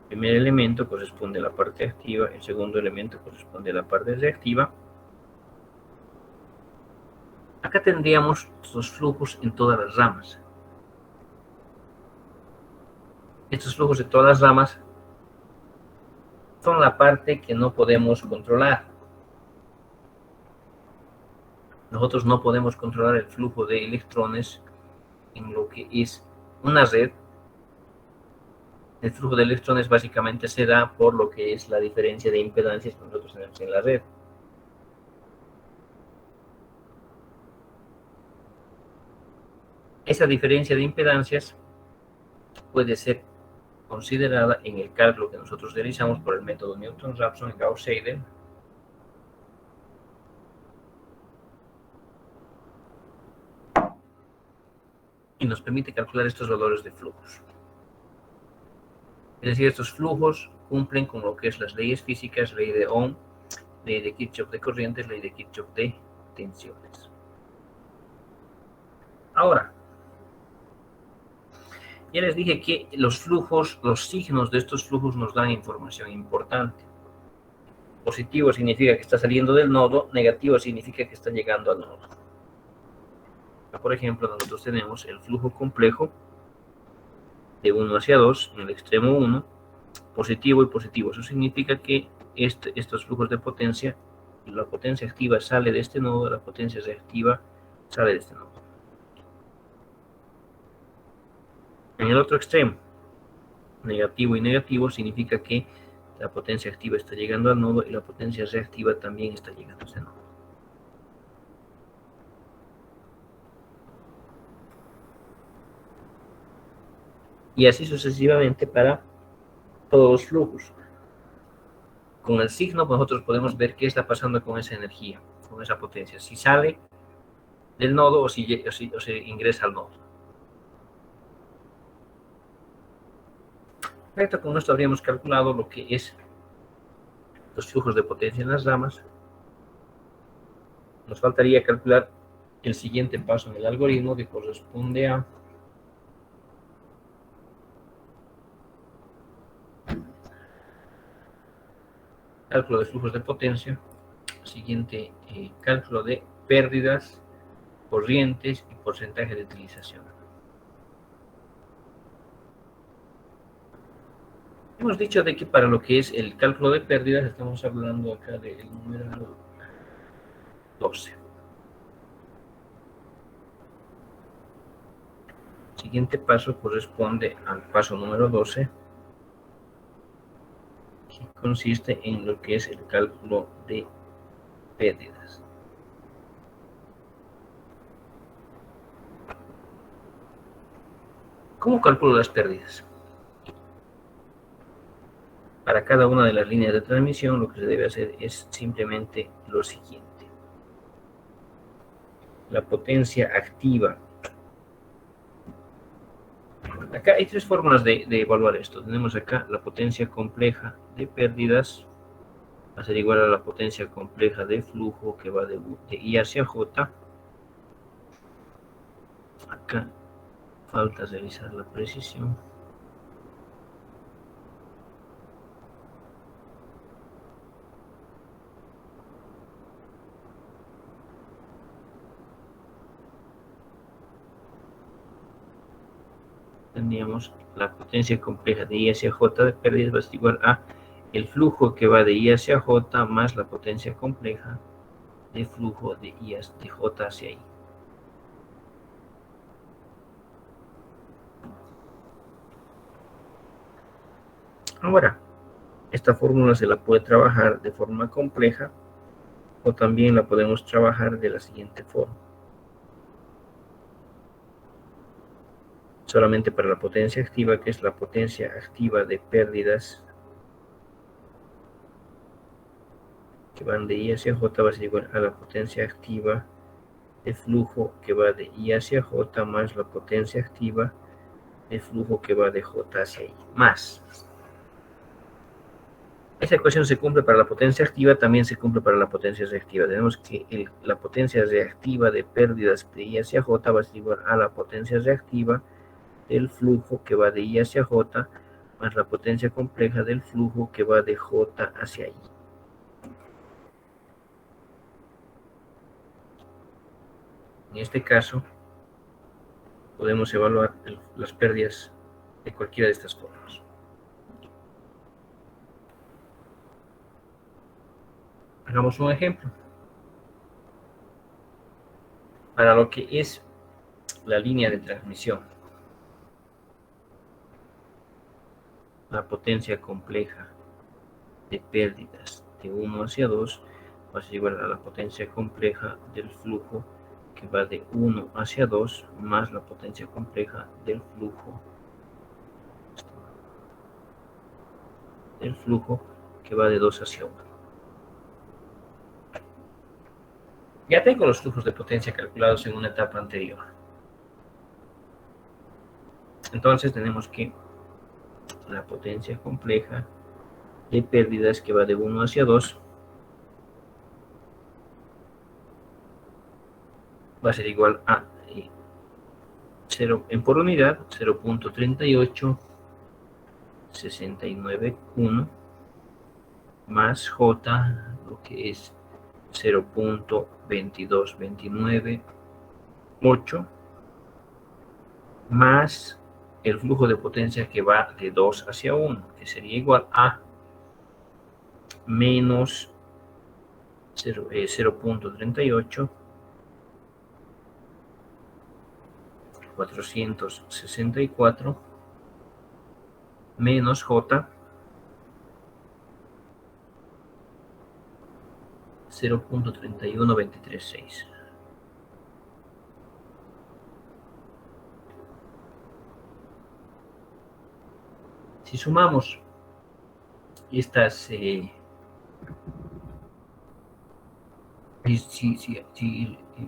El primer elemento corresponde a la parte activa, el segundo elemento corresponde a la parte reactiva. Acá tendríamos los flujos en todas las ramas. Estos flujos de todas las ramas son la parte que no podemos controlar. Nosotros no podemos controlar el flujo de electrones en lo que es una red. El flujo de electrones básicamente se da por lo que es la diferencia de impedancias que nosotros tenemos en la red. Esa diferencia de impedancias puede ser considerada en el cálculo que nosotros realizamos por el método Newton-Raphson y Gauss-Seidel. Y nos permite calcular estos valores de flujos. Es decir, estos flujos cumplen con lo que es las leyes físicas, ley de Ohm, ley de Kirchhoff de corrientes, ley de Kirchhoff de tensiones. Ahora, ya les dije que los flujos, los signos de estos flujos nos dan información importante. Positivo significa que está saliendo del nodo, negativo significa que está llegando al nodo. Por ejemplo, nosotros tenemos el flujo complejo de 1 hacia 2 en el extremo 1, positivo y positivo. Eso significa que estos flujos de potencia, la potencia activa sale de este nodo, la potencia reactiva sale de este nodo. En el otro extremo, negativo y negativo, significa que la potencia activa está llegando al nodo y la potencia reactiva también está llegando a ese nodo. Y así sucesivamente para todos los flujos. Con el signo nosotros podemos ver qué está pasando con esa energía, con esa potencia, si sale del nodo o si ingresa al nodo. Perfecto, con esto habríamos calculado lo que es los flujos de potencia en las ramas. Nos faltaría calcular el siguiente paso en el algoritmo, que corresponde a cálculo de flujos de potencia, siguiente cálculo de pérdidas, corrientes y porcentaje de utilización. Hemos dicho de que para lo que es el cálculo de pérdidas estamos hablando acá del número 12. El siguiente paso corresponde al paso número 12, que consiste en lo que es el cálculo de pérdidas. ¿Cómo calculo las pérdidas? Para cada una de las líneas de transmisión lo que se debe hacer es simplemente lo siguiente. La potencia activa. Acá hay tres formas de evaluar esto. Tenemos acá la potencia compleja de pérdidas, va a ser igual a la potencia compleja de flujo que va de I hacia J. Acá falta realizar la precisión. tendríamos la potencia compleja de I hacia J de pérdidas va a ser igual a el flujo que va de I hacia J más la potencia compleja de flujo de J hacia I. Ahora, esta fórmula se la puede trabajar de forma compleja o también la podemos trabajar de la siguiente forma. Solamente para la potencia activa, que es la potencia activa de pérdidas que van de I hacia J, va a ser igual a la potencia activa de flujo que va de I hacia J más la potencia activa de flujo que va de J hacia I, más. Esa ecuación se cumple para la potencia activa, también se cumple para la potencia reactiva. Tenemos que la potencia reactiva de pérdidas de I hacia J va a ser igual a la potencia reactiva del flujo que va de I hacia J más la potencia compleja del flujo que va de J hacia I. En este caso, podemos evaluar las pérdidas de cualquiera de estas formas. Hagamos un ejemplo. Para lo que es la línea de transmisión, la potencia compleja de pérdidas de 1 hacia 2 va a ser igual a la potencia compleja del flujo que va de 1 hacia 2 más la potencia compleja del flujo que va de 2 hacia 1. Ya tengo los flujos de potencia calculados en una etapa anterior. Entonces tenemos que la potencia compleja de pérdidas que va de 1 hacia 2 va a ser igual a 0 en por unidad, 0.38 691 más J, lo que es 0.22298 más el flujo de potencia que va de 2 hacia 1, que sería igual a menos 0.38 464 menos J 0.31236. Si sumamos estas, si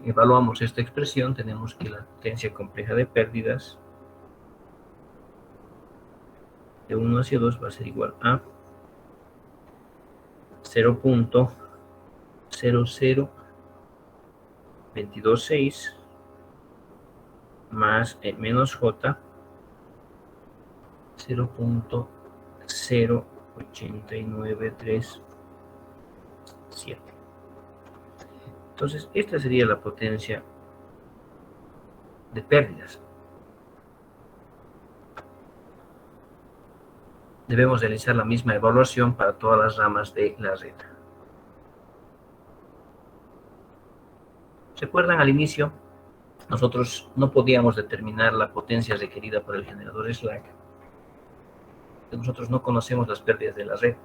evaluamos esta expresión, tenemos que la potencia compleja de pérdidas de 1 hacia 2 va a ser igual a 0.00226 más menos J 0.08937. Entonces, esta sería la potencia de pérdidas. Debemos realizar la misma evaluación para todas las ramas de la red. ¿Se acuerdan al inicio? Nosotros no podíamos determinar la potencia requerida por el generador slack. Nosotros no conocemos las pérdidas de la red.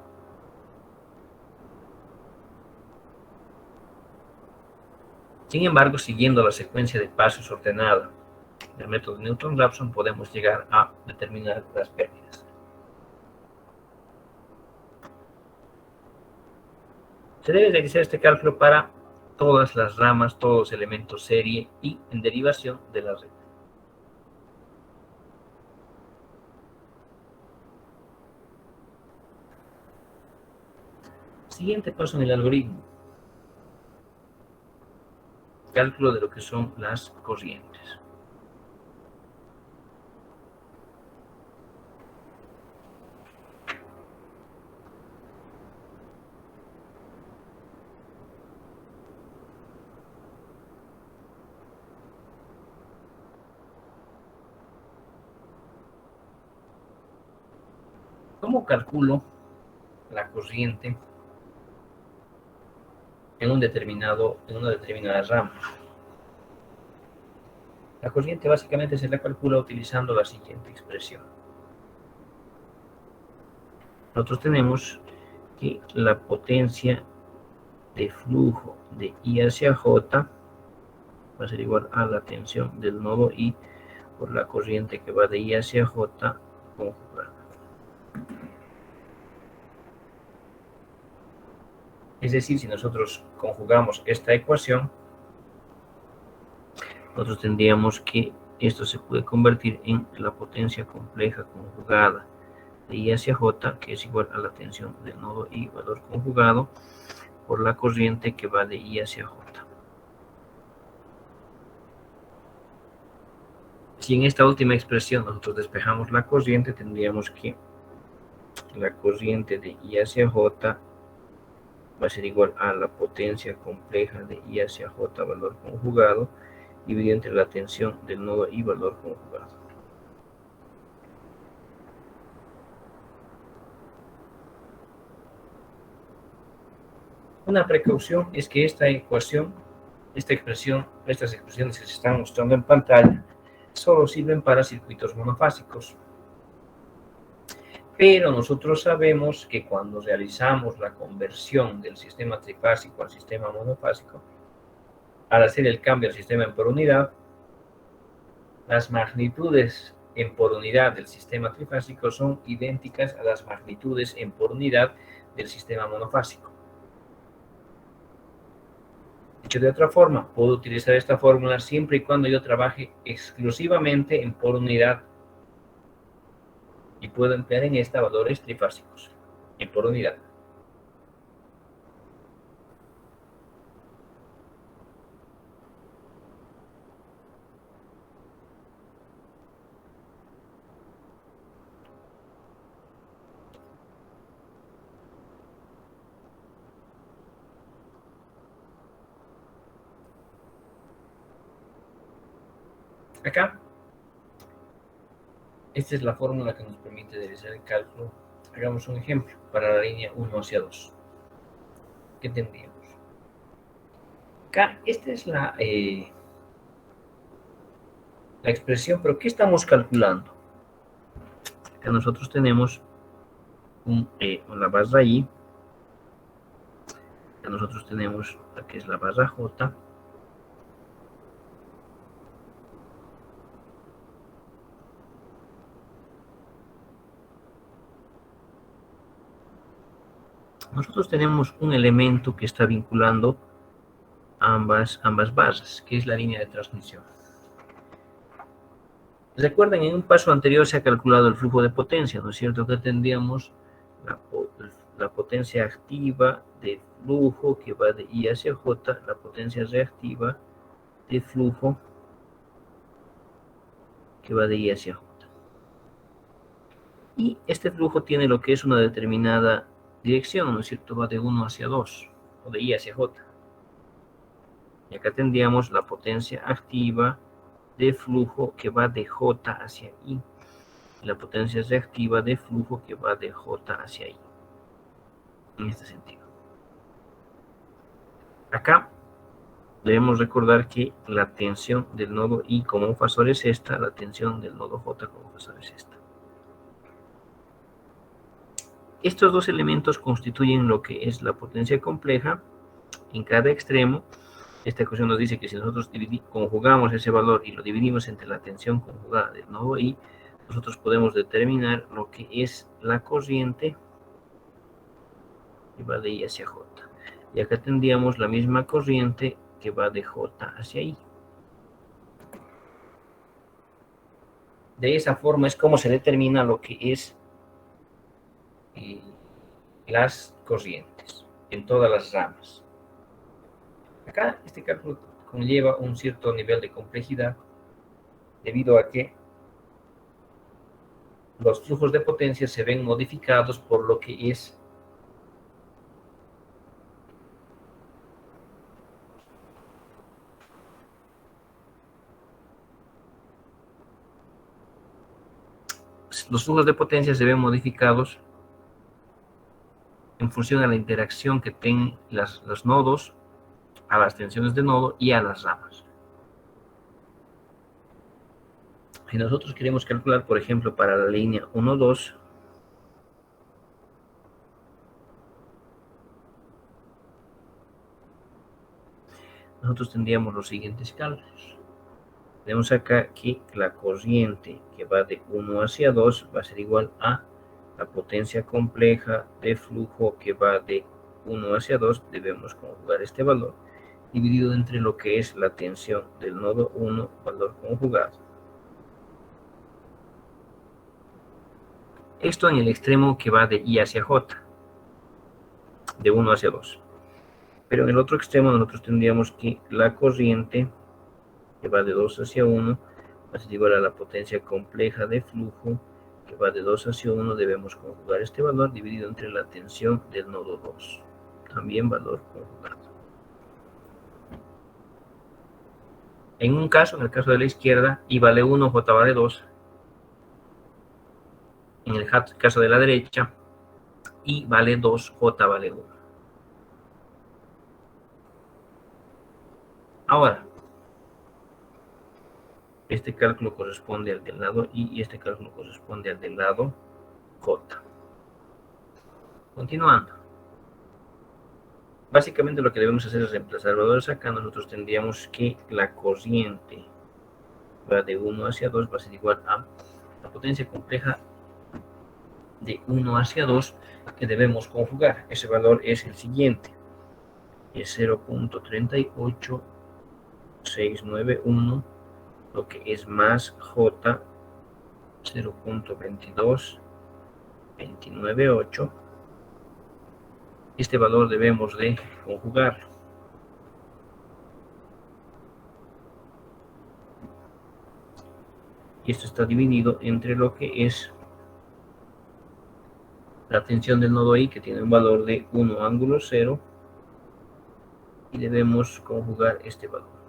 Sin embargo, siguiendo la secuencia de pasos ordenada del método Newton-Raphson, podemos llegar a determinar las pérdidas. Se debe realizar este cálculo para todas las ramas, todos los elementos serie y en derivación de la red. Siguiente paso en el algoritmo. Cálculo de lo que son las corrientes. ¿Cómo calculo la corriente en una determinada rama? La corriente básicamente se la calcula utilizando la siguiente expresión. Nosotros tenemos que la potencia de flujo de I hacia J va a ser igual a la tensión del nodo I por la corriente que va de I hacia J conjugada. Es decir, si nosotros conjugamos esta ecuación, nosotros tendríamos que esto se puede convertir en la potencia compleja conjugada de I hacia J, que es igual a la tensión del nodo I, valor conjugado, por la corriente que va de I hacia J. Si en esta última expresión nosotros despejamos la corriente, tendríamos que la corriente de I hacia J va a ser igual a la potencia compleja de I hacia J, valor conjugado, dividido entre la tensión del nodo I, valor conjugado. Una precaución es que estas expresiones que se están mostrando en pantalla solo sirven para circuitos monofásicos. Pero nosotros sabemos que cuando realizamos la conversión del sistema trifásico al sistema monofásico, al hacer el cambio al sistema en por unidad, las magnitudes en por unidad del sistema trifásico son idénticas a las magnitudes en por unidad del sistema monofásico. Dicho de otra forma, puedo utilizar esta fórmula siempre y cuando yo trabaje exclusivamente en por unidad, y puedo emplear en esta valores trifásicos en por unidad. Acá, esta es la fórmula que nos permite realizar el cálculo. Hagamos un ejemplo para la línea 1 hacia 2. ¿Qué tendríamos? Acá, esta es la expresión, pero ¿qué estamos calculando? Acá nosotros tenemos la barra I. Acá nosotros tenemos la que es la barra J. Nosotros tenemos un elemento que está vinculando ambas barras, que es la línea de transmisión. Recuerden, en un paso anterior se ha calculado el flujo de potencia, ¿no es cierto? Que tendríamos la potencia activa de flujo que va de I hacia J, la potencia reactiva de flujo que va de I hacia J. Y este flujo tiene lo que es una determinada dirección, ¿no es cierto? Va de 1 hacia 2, o de I hacia J. Y acá tendríamos la potencia activa de flujo que va de J hacia I, y la potencia reactiva de flujo que va de J hacia I, en este sentido. Acá debemos recordar que la tensión del nodo I como fasor es esta, la tensión del nodo J como fasor es esta. Estos dos elementos constituyen lo que es la potencia compleja en cada extremo. Esta ecuación nos dice que si nosotros conjugamos ese valor y lo dividimos entre la tensión conjugada del nodo I, nosotros podemos determinar lo que es la corriente que va de I hacia J. Y acá tendríamos la misma corriente que va de J hacia I. De esa forma es como se determina lo que es las corrientes en todas las ramas. Acá este cálculo conlleva un cierto nivel de complejidad debido a que los flujos de potencia se ven modificados por lo que es los flujos de potencia se ven modificados en función a la interacción que tienen los nodos, a las tensiones de nodo y a las ramas. Si nosotros queremos calcular, por ejemplo, para la línea 1, 2, nosotros tendríamos los siguientes cálculos. Tenemos acá que la corriente que va de 1 hacia 2 va a ser igual a la potencia compleja de flujo que va de 1 hacia 2, debemos conjugar este valor, dividido entre lo que es la tensión del nodo 1, valor conjugado. Esto en el extremo que va de I hacia J, de 1 hacia 2. Pero en el otro extremo nosotros tendríamos que la corriente que va de 2 hacia 1 va a ser igual a la potencia compleja de flujo que va de 2 hacia 1, debemos conjugar este valor dividido entre la tensión del nodo 2, también valor conjugado. En un caso, en el caso de la izquierda, I vale 1, J vale 2. En el caso de la derecha, I vale 2, J vale 1. Ahora, este cálculo corresponde al del lado I y este cálculo corresponde al del lado J. Continuando. Básicamente lo que debemos hacer es reemplazar valores acá. Nosotros tendríamos que la corriente va de 1 hacia 2 va a ser igual a la potencia compleja de 1 hacia 2 que debemos conjugar. Ese valor es el siguiente. Es 0.38691, lo que es más J 0.22298. Este valor debemos de conjugarlo. Y esto está dividido entre lo que es la tensión del nodo I, que tiene un valor de 1 ángulo 0, y debemos conjugar este valor.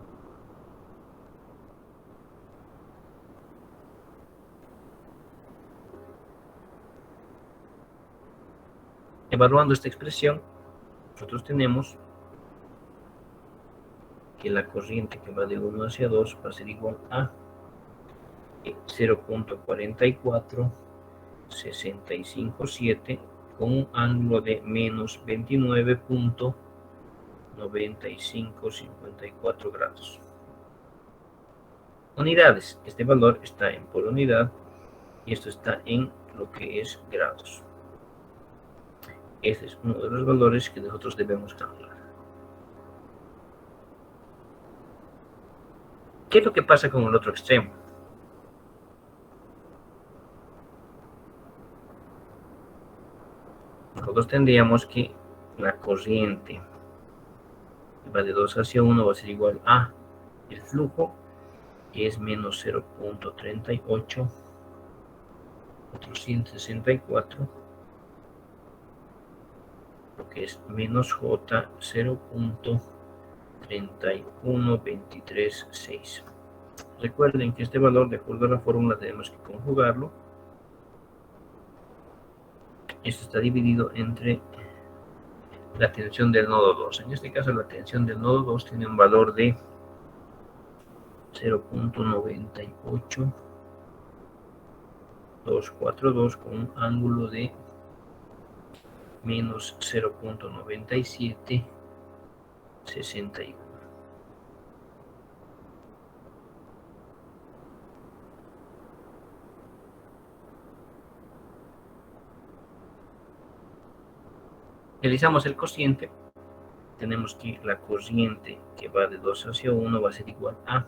Evaluando esta expresión, nosotros tenemos que la corriente que va de 1 hacia 2 va a ser igual a 0.44657 con un ángulo de menos 29.9554 grados. Unidades. Este valor está en por unidad y esto está en lo que es grados. Este es uno de los valores que nosotros debemos calcular. ¿Qué es lo que pasa con el otro extremo? Nosotros tendríamos que la corriente que va de 2 hacia 1 va a ser igual a el flujo, que es menos 0.38464, lo que es menos J 0.31236. Recuerden que este valor, de acuerdo a la fórmula, tenemos que conjugarlo. Esto está dividido entre la tensión del nodo 2. En este caso, la tensión del nodo 2 tiene un valor de 0.98242 con un ángulo de menos 0.9761. Realizamos el cociente. Tenemos que la corriente que va de 2 hacia 1 va a ser igual a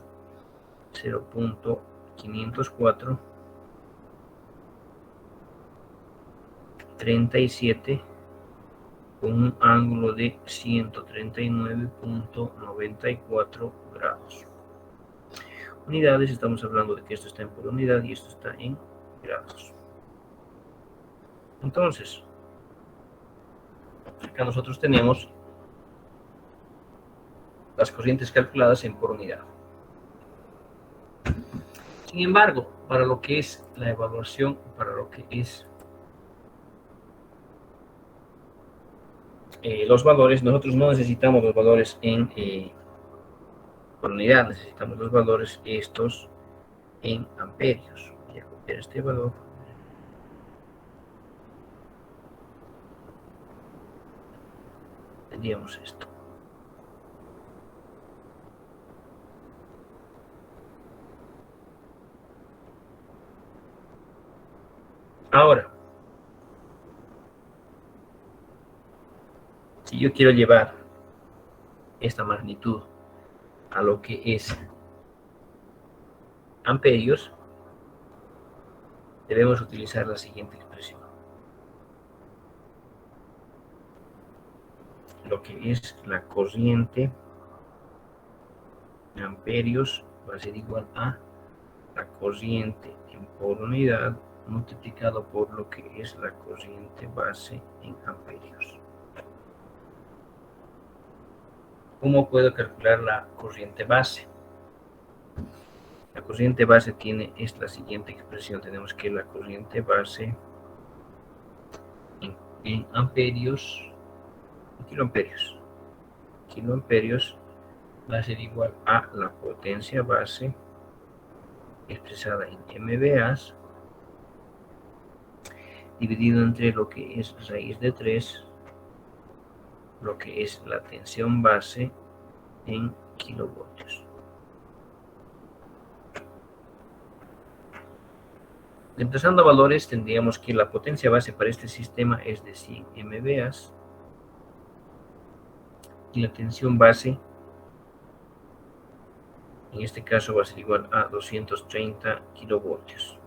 0.504 37 con un ángulo de 139.94 grados. Unidades, estamos hablando de que esto está en por unidad y esto está en grados. Entonces, acá nosotros tenemos las corrientes calculadas en por unidad. Sin embargo, para lo que es la evaluación, para lo que es los valores, nosotros no necesitamos los valores por unidad, necesitamos los valores estos en amperios. Voy a copiar este valor. Tendríamos esto. Ahora, si yo quiero llevar esta magnitud a lo que es amperios, debemos utilizar la siguiente expresión. Lo que es la corriente en amperios va a ser igual a la corriente en por unidad multiplicado por lo que es la corriente base en amperios. ¿Cómo puedo calcular la corriente base? La corriente base es la siguiente expresión. Tenemos que la corriente base en amperios, en kiloamperios va a ser igual a la potencia base expresada en MVAs dividido entre lo que es raíz de 3, lo que es la tensión base en kilovoltios. Reemplazando valores, tendríamos que la potencia base para este sistema es de 100 MVAs y la tensión base en este caso va a ser igual a 230 kilovoltios.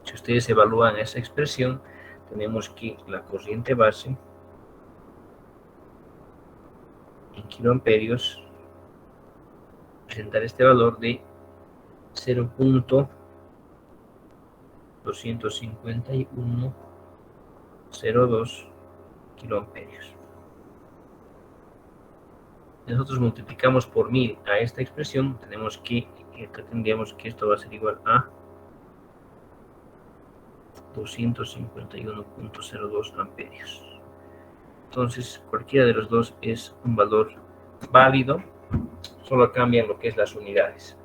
Si ustedes evalúan esa expresión, tenemos que la corriente base en kiloamperios presentar este valor de 0.25102 kiloamperios. Nosotros multiplicamos por 1000 a esta expresión, tendríamos que esto va a ser igual a 251.02 amperios. Entonces, cualquiera de los dos es un valor válido, solo cambian lo que es las unidades.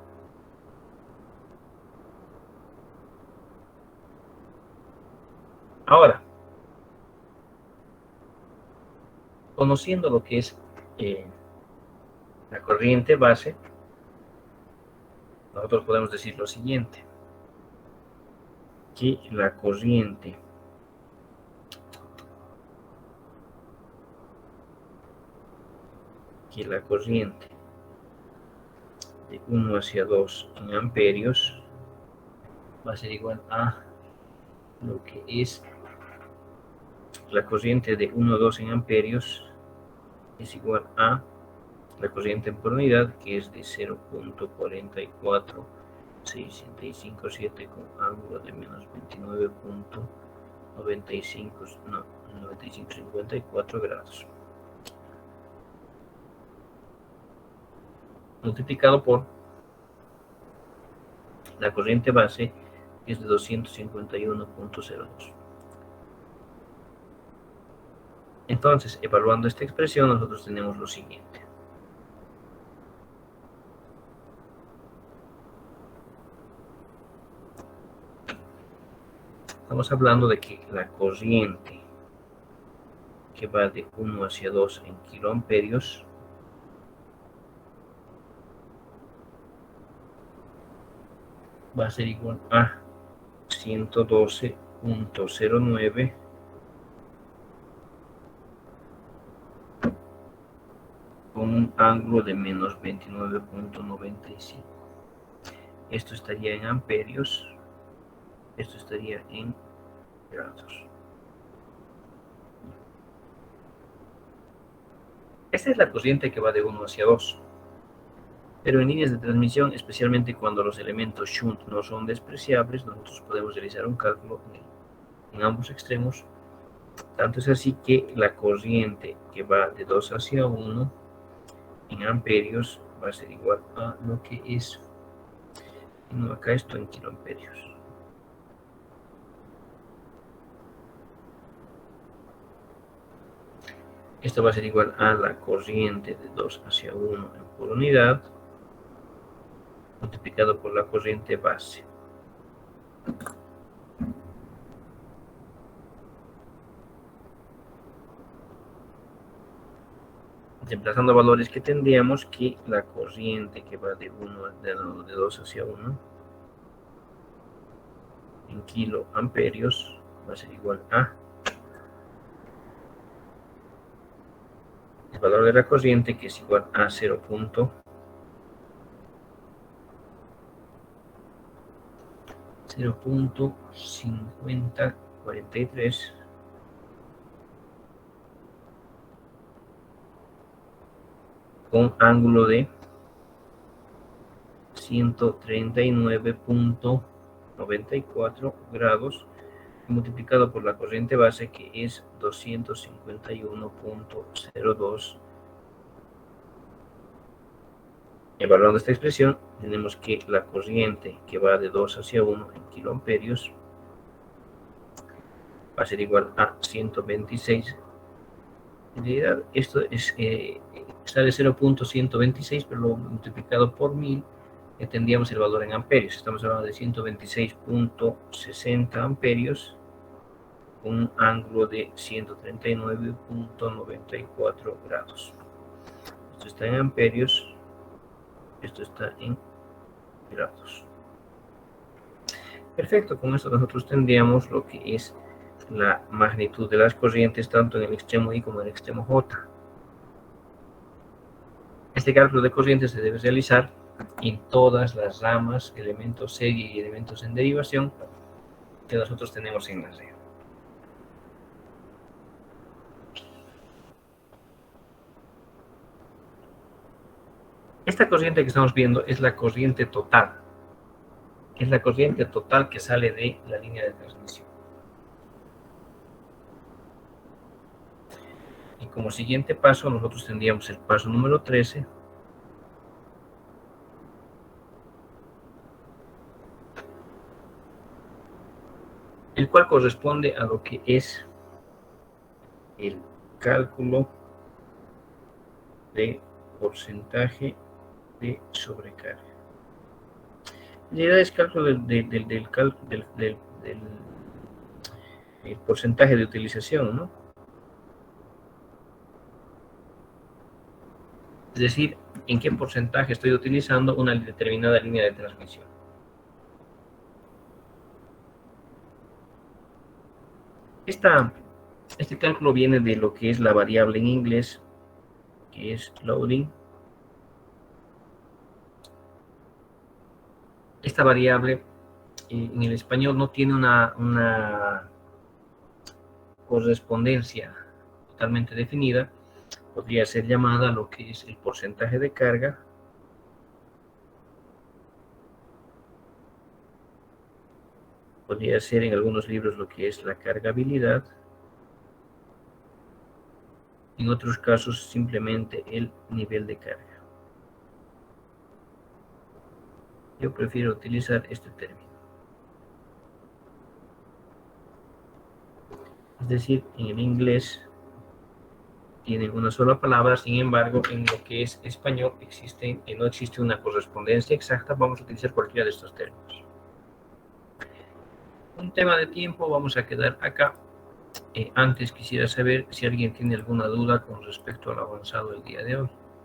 Ahora, conociendo lo que es la corriente base, nosotros podemos decir lo siguiente, que la corriente de 1 hacia 2 en amperios va a ser igual a lo que es la corriente de 1 a 2 en amperios es igual a la corriente por unidad, que es de 0.44657 con ángulo de menos 29.9554 grados. Multiplicado por la corriente base, que es de 251.02. Entonces, evaluando esta expresión, nosotros tenemos lo siguiente. Estamos hablando de que la corriente que va de 1 hacia 2 en kiloamperios va a ser igual a 112.09 con un ángulo de menos 29.95. Esto estaría en amperios, esto estaría en grados. Esta es la corriente que va de 1 hacia 2. Pero en líneas de transmisión, especialmente cuando los elementos shunt no son despreciables, nosotros podemos realizar un cálculo en ambos extremos. Tanto es así que la corriente que va de 2 hacia 1 en amperios va a ser igual a lo que es, no, acá esto en kiloamperios. Esto va a ser igual a la corriente de 2 hacia 1 por unidad, multiplicado por la corriente base. Reemplazando valores que tendríamos que la corriente que va de 2 hacia 1 en kiloamperios va a ser igual a el valor de la corriente, que es igual a 0.5043 con ángulo de 139.94 grados, multiplicado por la corriente base, que es 251.02. Evaluando esta expresión, tenemos que la corriente que va de 2 hacia 1 en kiloamperios va a ser igual a 126. En realidad, esto es, sale 0.126, pero lo multiplicado por 1000, tendríamos el valor en amperios. Estamos hablando de 126.60 amperios con un ángulo de 139.94 grados. Esto está en amperios, esto está en grados. Perfecto, con esto nosotros tendríamos lo que es la magnitud de las corrientes tanto en el extremo Y como en el extremo J. Este cálculo de corriente se debe realizar en todas las ramas, elementos serie y elementos en derivación que nosotros tenemos en la red. Esta corriente que estamos viendo es la corriente total. Es la corriente total que sale de la línea de transmisión. Y como siguiente paso, nosotros tendríamos el paso número 13, el cual corresponde a lo que es el cálculo de porcentaje de sobrecarga. En realidad es cálculo del porcentaje de utilización, ¿no? Es decir, en qué porcentaje estoy utilizando una determinada línea de transmisión. Este cálculo viene de lo que es la variable en inglés, que es loading. Esta variable en el español no tiene una correspondencia totalmente definida. Podría ser llamada lo que es el porcentaje de carga podría ser en algunos libros lo que es la cargabilidad, en otros casos simplemente el nivel de carga. Yo prefiero utilizar este término. Es decir, en el inglés tienen una sola palabra, sin embargo, en lo que es español no existe una correspondencia exacta, vamos a utilizar cualquiera de estos términos. Un tema de tiempo, vamos a quedar acá. Antes quisiera saber si alguien tiene alguna duda con respecto al avanzado del día de hoy.